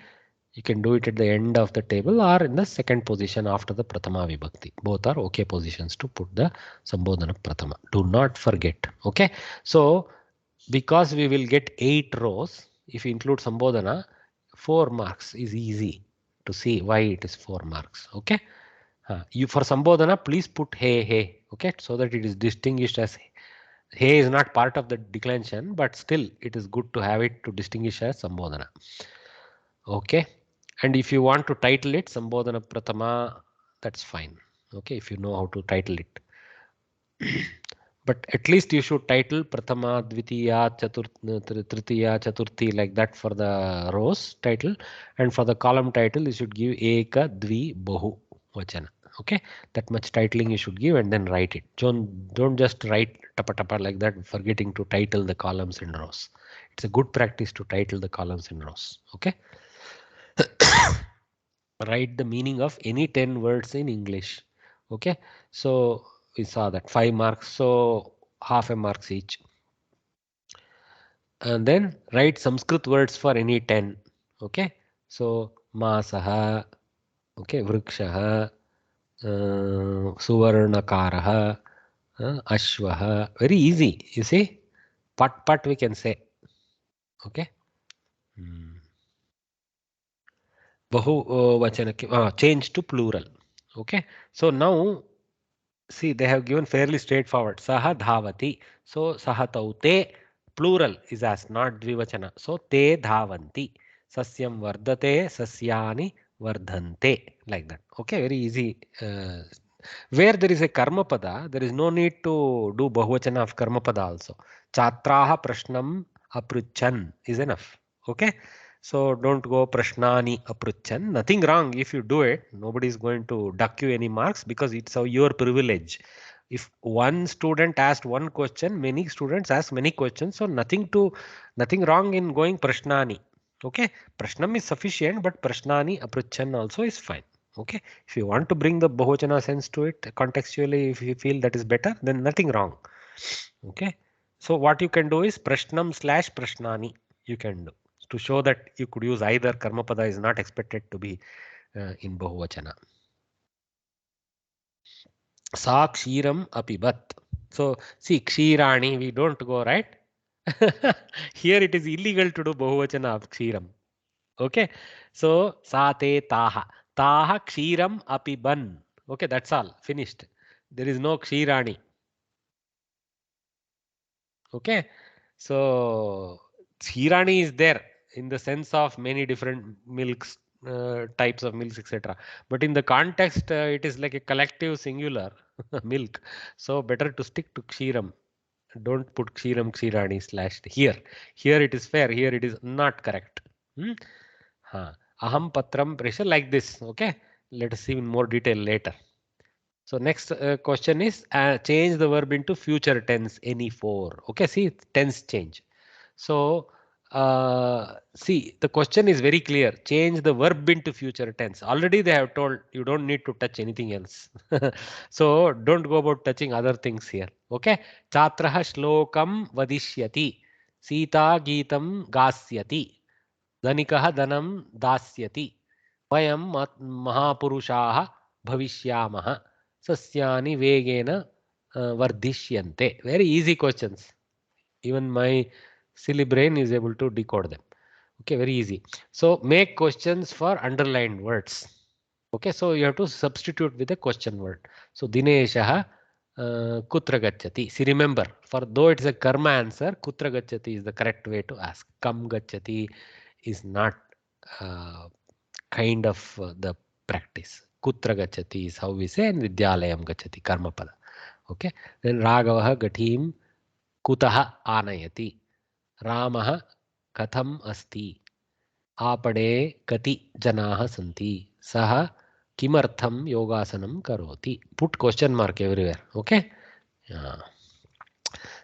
You can do it at the end of the table or in the second position after the prathama vibhakti. Both are okay positions to put the sambodhana prathama. Do not forget. Okay. So because we will get 8 rows, if you include sambodhana, 4 marks is easy to see why it is 4 marks. Okay. You for sambodhana, please put hey, okay, so that it is distinguished as hey is not part of the declension, but still it is good to have it to distinguish as sambodhana. Okay. And if you want to title it Sambodhana Pratama, that's fine. Okay, if you know how to title it. But at least you should title Prathama, Dvitiya, Tritiya, Chaturthi, like that for the rows title. And for the column title, you should give Eka, Dvi, Bahu, Vachana. Okay, that much titling you should give and then write it. Don't just write tapa tapa like that, forgetting to title the columns and rows. It's a good practice to title the columns and rows. Okay. Write the meaning of any 10 words in English. Okay, so we saw that 5 marks, so half a marks each. And then write Sanskrit words for any 10. Okay, so Masaha, okay, Vrikshaha, Suvarnakaraha, Ashvaha. Very easy, you see. Pat we can say. Okay. Bahu vachana change to plural. Okay, so now see, they have given fairly straightforward. Saha dhavati. So saha taute, plural is as not dvivachana. So te dhavanti. Sasyam vardate, sasyani vardhante. Like that. Okay, very easy. Where there is a karma pada, there is no need to do bahuvachana of karma pada also. Chatraha prashnam apruchan is enough. Okay. So don't go prashnani apruchan. Nothing wrong if you do it. Nobody is going to duck you any marks because it's your privilege. If one student asked one question, many students ask many questions. So nothing wrong in going prashnani. Okay. Prashnam is sufficient, but prashnani apruchan also is fine. Okay. If you want to bring the bahuvachana sense to it contextually, if you feel that is better, then nothing wrong. Okay. So what you can do is prashnam / prashnani you can do to show that you could use either. Karma pada is not expected to be in bahuvachana. Sa kshiram apibat. So see, kshirani we don't go, right? Here it is illegal to do bahuvachana of kshiram. Okay, so sa te taha. Taha kshiram apiban. Okay, that's all. Finished. There is no kshirani. Okay, so kshirani is there in the sense of many different milks, types of milks, etc. But in the context, it is like a collective singular milk. So better to stick to kshiram. Don't put kshiram, kshirani / here. Here it is fair. Here it is not correct. Aham patram presha, like this. Okay, let us see in more detail later. So next question is change the verb into future tense, any 4. Okay, see, tense change. So see, the question is very clear. Change the verb into future tense. Already they have told you don't need to touch anything else. So don't go about touching other things here. Okay, Chatraha shlokam vadishyati. Sita geetam gasyati. Dhanikah dhanam dasyati. Vayam महापुरुषाः भविष्यामः सस्यानि वेगेन vardhishyante. Very easy questions. Even my silly brain is able to decode them. Okay, very easy. So make questions for underlined words. Okay, so you have to substitute with a question word. So Dineshah kutra gacchati. See, remember, for though it's a karma answer, kutra gacchati is the correct way to ask. Kam gacchati is not kind of the practice. Kutra gacchati is how we say, and vidyalayam gacchati, karma pada. Okay, then Ragavah gatim kutah anayati. Ramah katham asti. Apade kati janaah santi. Saha kimartham yogasanam karoti. Put question mark everywhere. Okay.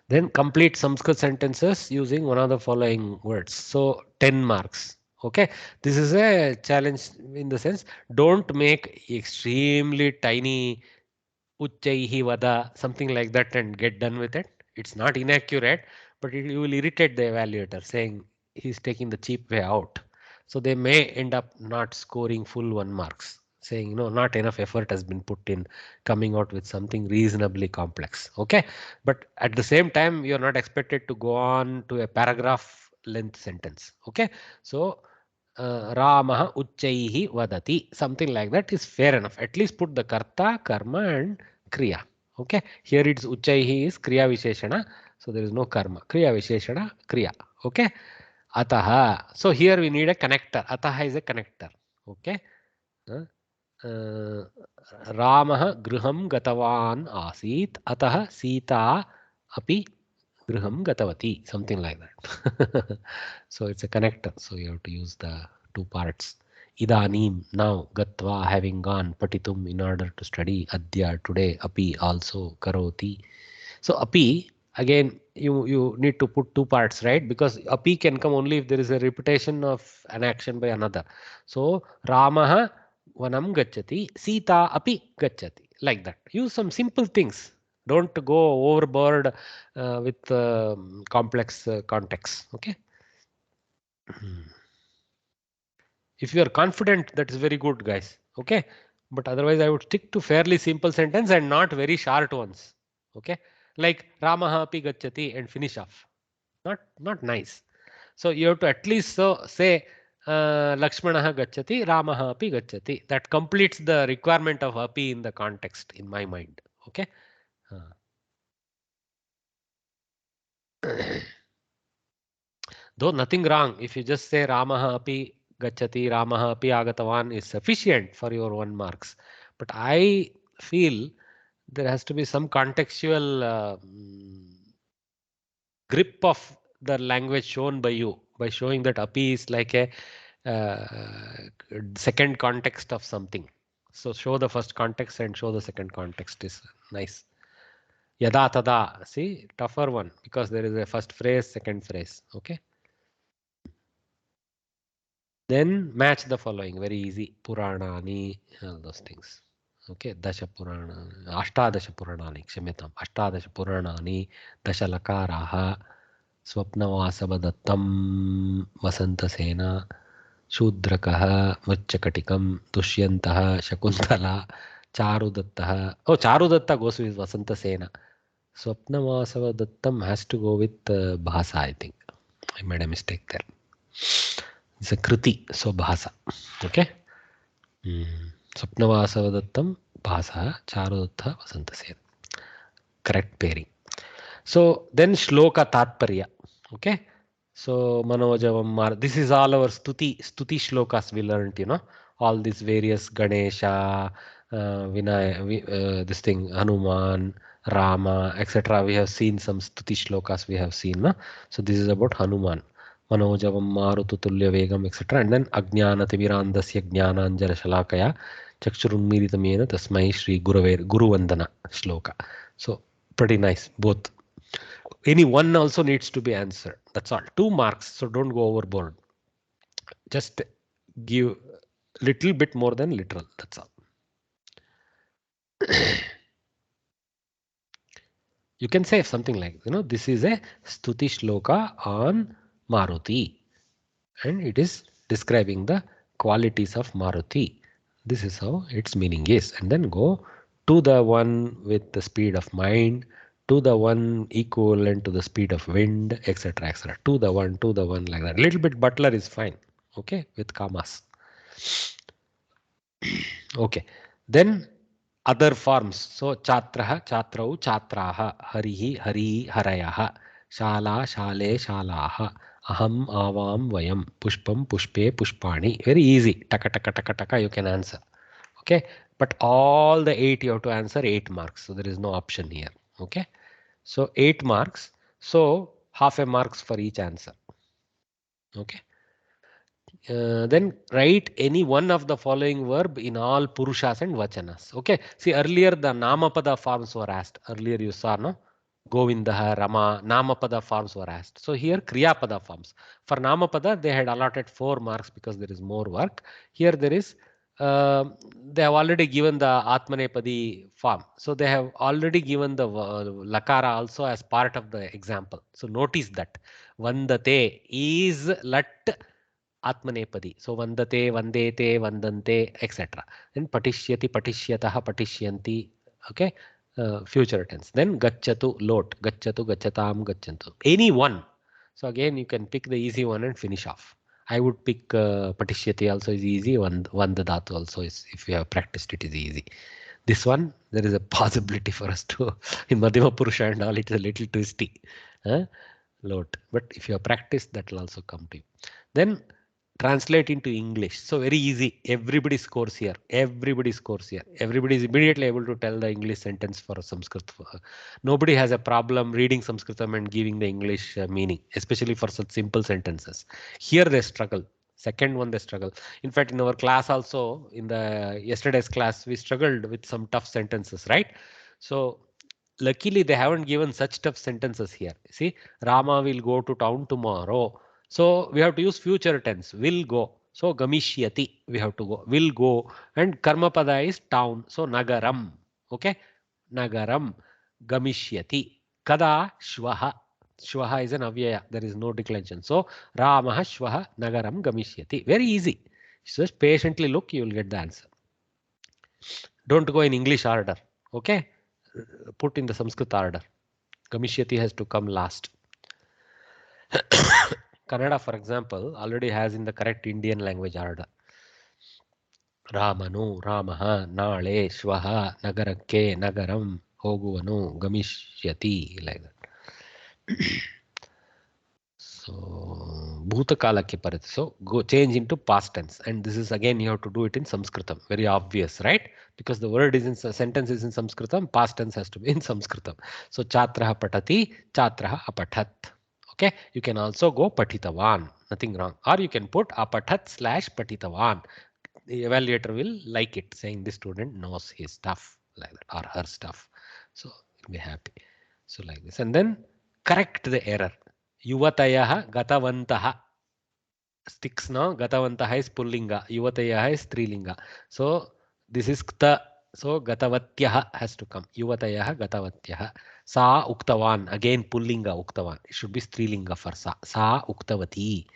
Then complete Sanskrit sentences using one of the following words. So 10 marks. Okay, this is a challenge in the sense, don't make extremely tiny uchchaihi vada, something like that, and get done with it. It's not inaccurate, but you will irritate the evaluator saying he's taking the cheap way out. So they may end up not scoring full 1 marks, saying not enough effort has been put in coming out with something reasonably complex. Okay, but at the same time you're not expected to go on to a paragraph length sentence. Okay, so Ramah uchchaihi vadati, something like that is fair enough. At least put the karta, karma and kriya. Okay, here it's uchchaihi is kriya visheshana, so there is no karma. Kriya visheshana, kriya. Okay, ataha. So here we need a connector. Ataha is a connector. Okay. Ramah griham gatavan asit atah Sita api griham gatavati, something like that. So it's a connector, so you have to use the two parts. Idanim, now, gatva, having gone, patitum, in order to study, adya, today, api, also, karoti. So api, again, you need to put two parts, right? Because api can come only if there is a repetition of an action by another. So Ramaha vanam gacchati, Sita api gacchati, like that. Use some simple things. Don't go overboard with complex context. Okay. If you are confident, that is very good, guys. Okay. But otherwise, I would stick to fairly simple sentence and not very short ones. Okay. Like Ramaha api gacchati and finish off. Not nice. So you have to at least say Lakshmanaha gacchati, Ramaha api gacchati. That completes the requirement of api in the context, in my mind. Okay. Though nothing wrong if you just say Ramaha api gacchati, Ramaha api agatavan is sufficient for your 1 marks. But I feel there has to be some contextual grip of the language shown by you, by showing that api is like a second context of something. So show the first context and show the second context is nice. Yada tada, see, tougher one because there is a first phrase, second phrase. Okay. Then match the following, very easy. Puranani, all those things. Okay, Dasha Purana, Ashtadasha Puranani, Kshamyatam, Ashtadasha Puranani, Dasha Lakaraha, Swapnavasabadattam, Vasantasena, Shudrakah, Muchakatikam, Dushyantah, Shakuntala, Charudattah. Oh, Charudatta goes with Vasantasena. Swapnavasabadattam has to go with Bhasa, I think. I made a mistake there. It's a kriti, so bhasa. Okay. Swapnavasavattam bhasa charudatta vasantasena. Correct pairing. So then shloka tatparya. Okay. So manojavam, this is all our stuti shlokas we learned, all these various Ganesha, Vinay, this thing, Hanuman, Rama, etc. We have seen some stuti shlokas we have seen. No? So this is about Hanuman. Manojavam Marututulya Vegam, etc. And then Ajnanatimirandasya Jnananjala Shalakaya Chakshurunmiritamena Tasmai Shri Guruvandana Shloka. So pretty nice, both. Any one also needs to be answered. That's all. 2 marks, so don't go overboard. Just give little bit more than literal. That's all. You can say something like, this is a Stuti Shloka on Maruti. And it is describing the qualities of Maruti. This is how its meaning is. And then go to the one with the speed of mind, to the one equivalent to the speed of wind, etc. etc. To the one, like that. Little bit butler is fine. Okay, with kamas. Okay. Then other forms. So chatraha, chatrau, chatraha, harihi, hari, harayaha, shala, shale, shalaha, aham, avam, vayam, pushpam, pushpe, pushpani. Very easy. Taka, taka, taka, taka, you can answer. Okay. But all the 8 you have to answer 8 marks. So there is no option here. Okay. So 8 marks. So half a marks for each answer. Okay. Then write any one of the following verb in all purushas and vachanas. Okay. See, earlier the namapada forms were asked. Earlier you saw, no? Govindaha, Rama, namapada forms were asked. So here kriyapada forms. For namapada they had allotted 4 marks because there is more work. Here there is, they have already given the Atmanepadi form. So they have already given the lakara also as part of the example. So notice that vandate is lat Atmanepadi. So vandate, vandete, vandante, etc. Then patishyati, patishyataha, patishyanti. Okay. Future tense. Then gacchatu, lot. Gacchatu, gacchatam, gacchantu. Any one. So again, you can pick the easy one and finish off. I would pick patishyati also is easy. Vandadatu also is, if you have practiced it, is easy. This one, there is a possibility for us to, in Madhyama Purusha and all, it is a little twisty. Lot. But if you have practiced, that will also come to you. Then translate into English. So very easy. Everybody scores here. Everybody scores here. Everybody is immediately able to tell the English sentence for a Sanskrit. Nobody has a problem reading Sanskritam and giving the English meaning, especially for such simple sentences. Here they struggle. Second one they struggle. In fact, in our class also, in the yesterday's class, we struggled with some tough sentences, right? So luckily they haven't given such tough sentences here. See, Rama will go to town tomorrow. So we have to use future tense. Will go. So gamishyati. We have to go. Will go. And karma pada is town. So nagaram. Okay. Nagaram. Gamishyati. Kada shvaha. Shvaha is an avyaya. There is no declension. So Ramaha shvaha nagaram gamishyati. Very easy. Just patiently look. You will get the answer. Don't go in English order. Okay. Put in the Sanskrit order. Gamishyati has to come last. Kannada, for example, already has in the correct Indian language order. Ramanu, Ramaha, Nale, Shvaha, Nagarakke, Nagaram, Hoguvanu, Gamishyati, like that. So, Bhutakala ke So, go change into past tense. And this is again, you have to do it in Sanskritam. Very obvious, right? Because the word is in sentence is in Sanskritam, past tense has to be in Sanskritam. So, Chatraha patati, Chatraha apathat. Okay, you can also go patitavan, nothing wrong. Or you can put apathat / patitavan. The evaluator will like it, saying this student knows his stuff, like that, or her stuff. So you'll be happy. So like this. And then correct the error. Yuvatayaha gatavantaha. Sticks now. Gatavantaha is pullinga. Yuvatayaha is strilinga. So this is kta. So gatavatyaha has to come. Yuvatayaha gatavatyaha. Sa uktavan. Again pullinga uktavan. It should be strilinga for sa. Sa uktavati.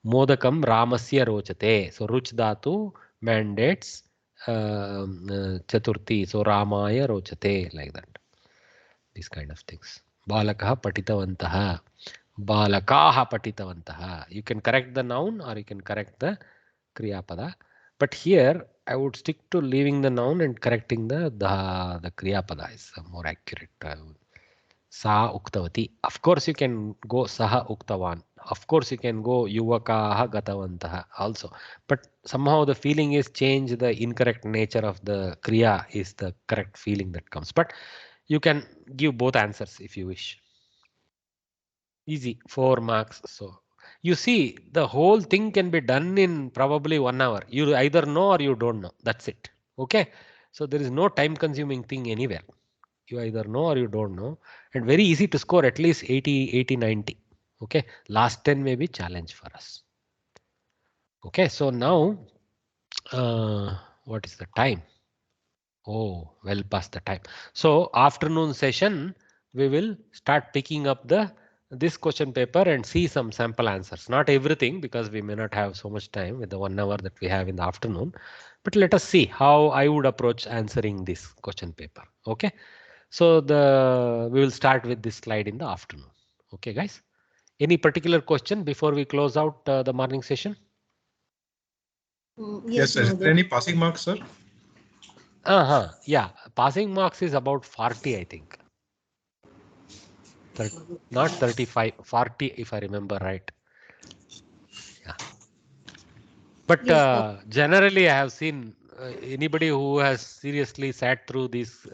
Modakam ramasya rochate. So ruch dhatu mandates chaturthi. So ramaya rochate, like that. These kind of things. Balakaha patitavantaha. Balakaha patitavantaha. You can correct the noun or you can correct the kriyapada. But here I would stick to leaving the noun and correcting the kriyapada is more accurate. Sa uktavati. Of course you can go saha uktavan. Of course you can go yuvakaha gatavantaha also. But somehow the feeling is changed. The incorrect nature of the kriya is the correct feeling that comes. But you can give both answers if you wish. Easy, 4 marks. So you see, the whole thing can be done in probably 1 hour. You either know or you don't know. That's it. Okay. So there is no time consuming thing anywhere. You either know or you don't know. And very easy to score at least 80, 90. Okay. Last 10 may be challenge for us. Okay. So now, what is the time? Oh, well past the time. So afternoon session, we will start picking up this question paper and see some sample answers. Not everything, because we may not have so much time with the 1 hour that we have in the afternoon. But let us see how I would approach answering this question paper. Okay. So we will start with this slide in the afternoon. Okay, guys. Any particular question before we close out the morning session? Yes, sir. Is there any passing marks, sir? Yeah, passing marks is about 40, I think. Not 35, 40 if I remember right. Yeah. But generally I have seen anybody who has seriously sat through these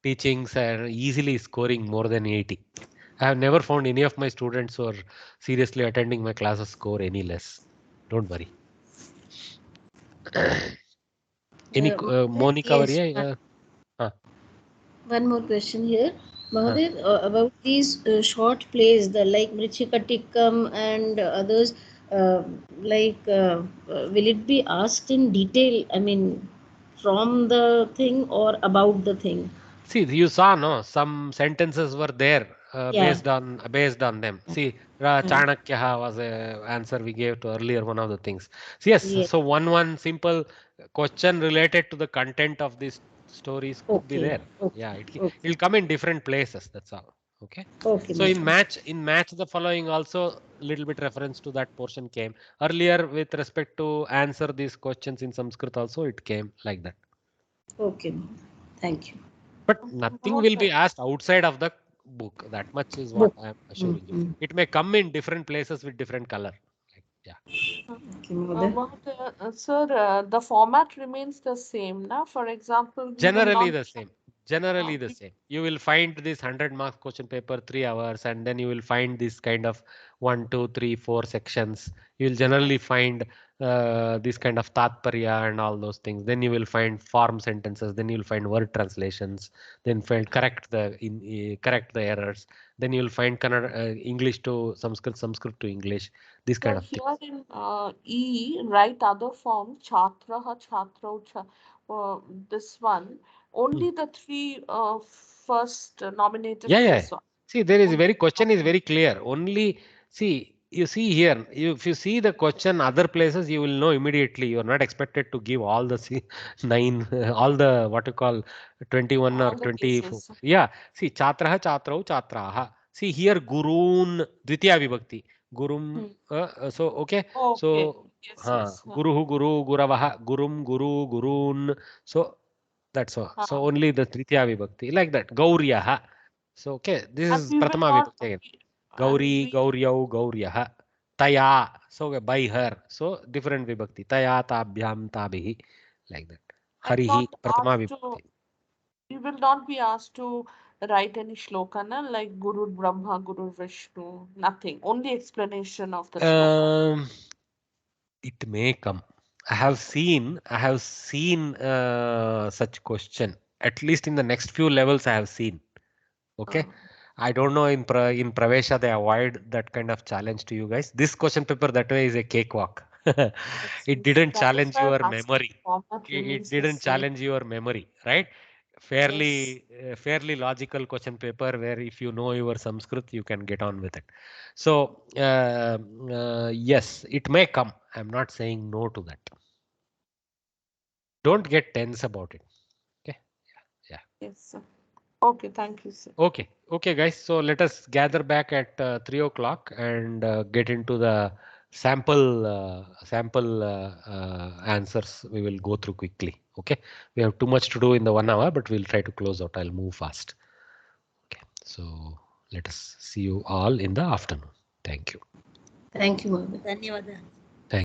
teachings and easily scoring more than 80. I have never found any of my students who are seriously attending my classes score any less. Don't worry. Any Monica? Yes. One more question here. Mahadev, about these short plays, the like Mrichikatikam and others, will it be asked in detail? I mean, from the thing or about the thing? See, you saw, no? Some sentences were there based on them. See, Chanakya was a answer we gave to earlier one of the things. So yes, so one simple question related to the content of these stories could be there. Yeah, it'll come in different places. That's all. Okay. So in match the following also little bit reference to that portion came earlier with respect to answer these questions in Sanskrit also it came like that. Okay, thank you. But nothing will be asked outside of the book. That much is what I am assuring you. It may come in different places with different color. Yeah. Okay, Mahoday. Sir, the format remains the same, na? For example, we will Generally not. the same. Generally the same. You will find this 100 marks question paper 3 hours, and then you will find this kind of 1, 2, 3, 4 sections. You will generally find this kind of tatparya and all those things. Then you will find form sentences. Then you will find word translations. Then find correct the errors. Then you will find Kannada, English to Sanskrit, Sanskrit to English. This kind Sir, of things. here in E, write other form, Chhatraha, Chhatrau, this one, only the three first nominative Yeah, yeah. case. See, there is Only very question is very clear. Only see, you see here, if you see the question other places, you will know immediately. You are not expected to give all the nine, all the what you call 21 or all the 24. cases. Yeah, see, chatraha, chatrau, chatraha. See here, gurun, dvitiya vibhakti. Gurum, so okay. Okay, So, yes, yes. guruhu, guru, guravaha, gurum, guru, gurun. So that's all. So Uh, only the tritiya vibhakti like that. Gauryaha. So okay, this and is we will Pratama not, Vibhakti again. and Gauri, we Gauryav, Gauryaha. Taya. So okay, by her. So different Vibhakti. Taya, Tabhyam, Tabihi. Like that. and Harihi, not Pratama asked to, Vibhakti. we will not be asked to write any shloka, na? Like Guru Brahma, Guru Vishnu, nothing. Only explanation of the shloka. Um, it may come. I have seen such question. At least in the next few levels, I have seen. Okay. I don't know in Pravesha they avoid that kind of challenge to you guys. This question paper that way is a cakewalk. Yes, It yes. didn't That is challenge why your I'm asking. memory. Format It remains the didn't same. challenge your memory, right? Yes. Fairly logical question paper where if you know your Sanskrit, you can get on with it. So yes, it may come. I'm not saying no to that. Don't get tense about it. Okay. Yeah. Yes, sir. Okay, thank you, sir. Okay, okay, guys. So let us gather back at 3 o'clock and get into the sample answers. We will go through quickly. Okay, we have too much to do in the 1 hour, but we'll try to close out. I'll move fast. Okay, so let us see you all in the afternoon. Thank you. Thank you, Mahoday. ಧನ್ಯವಾದ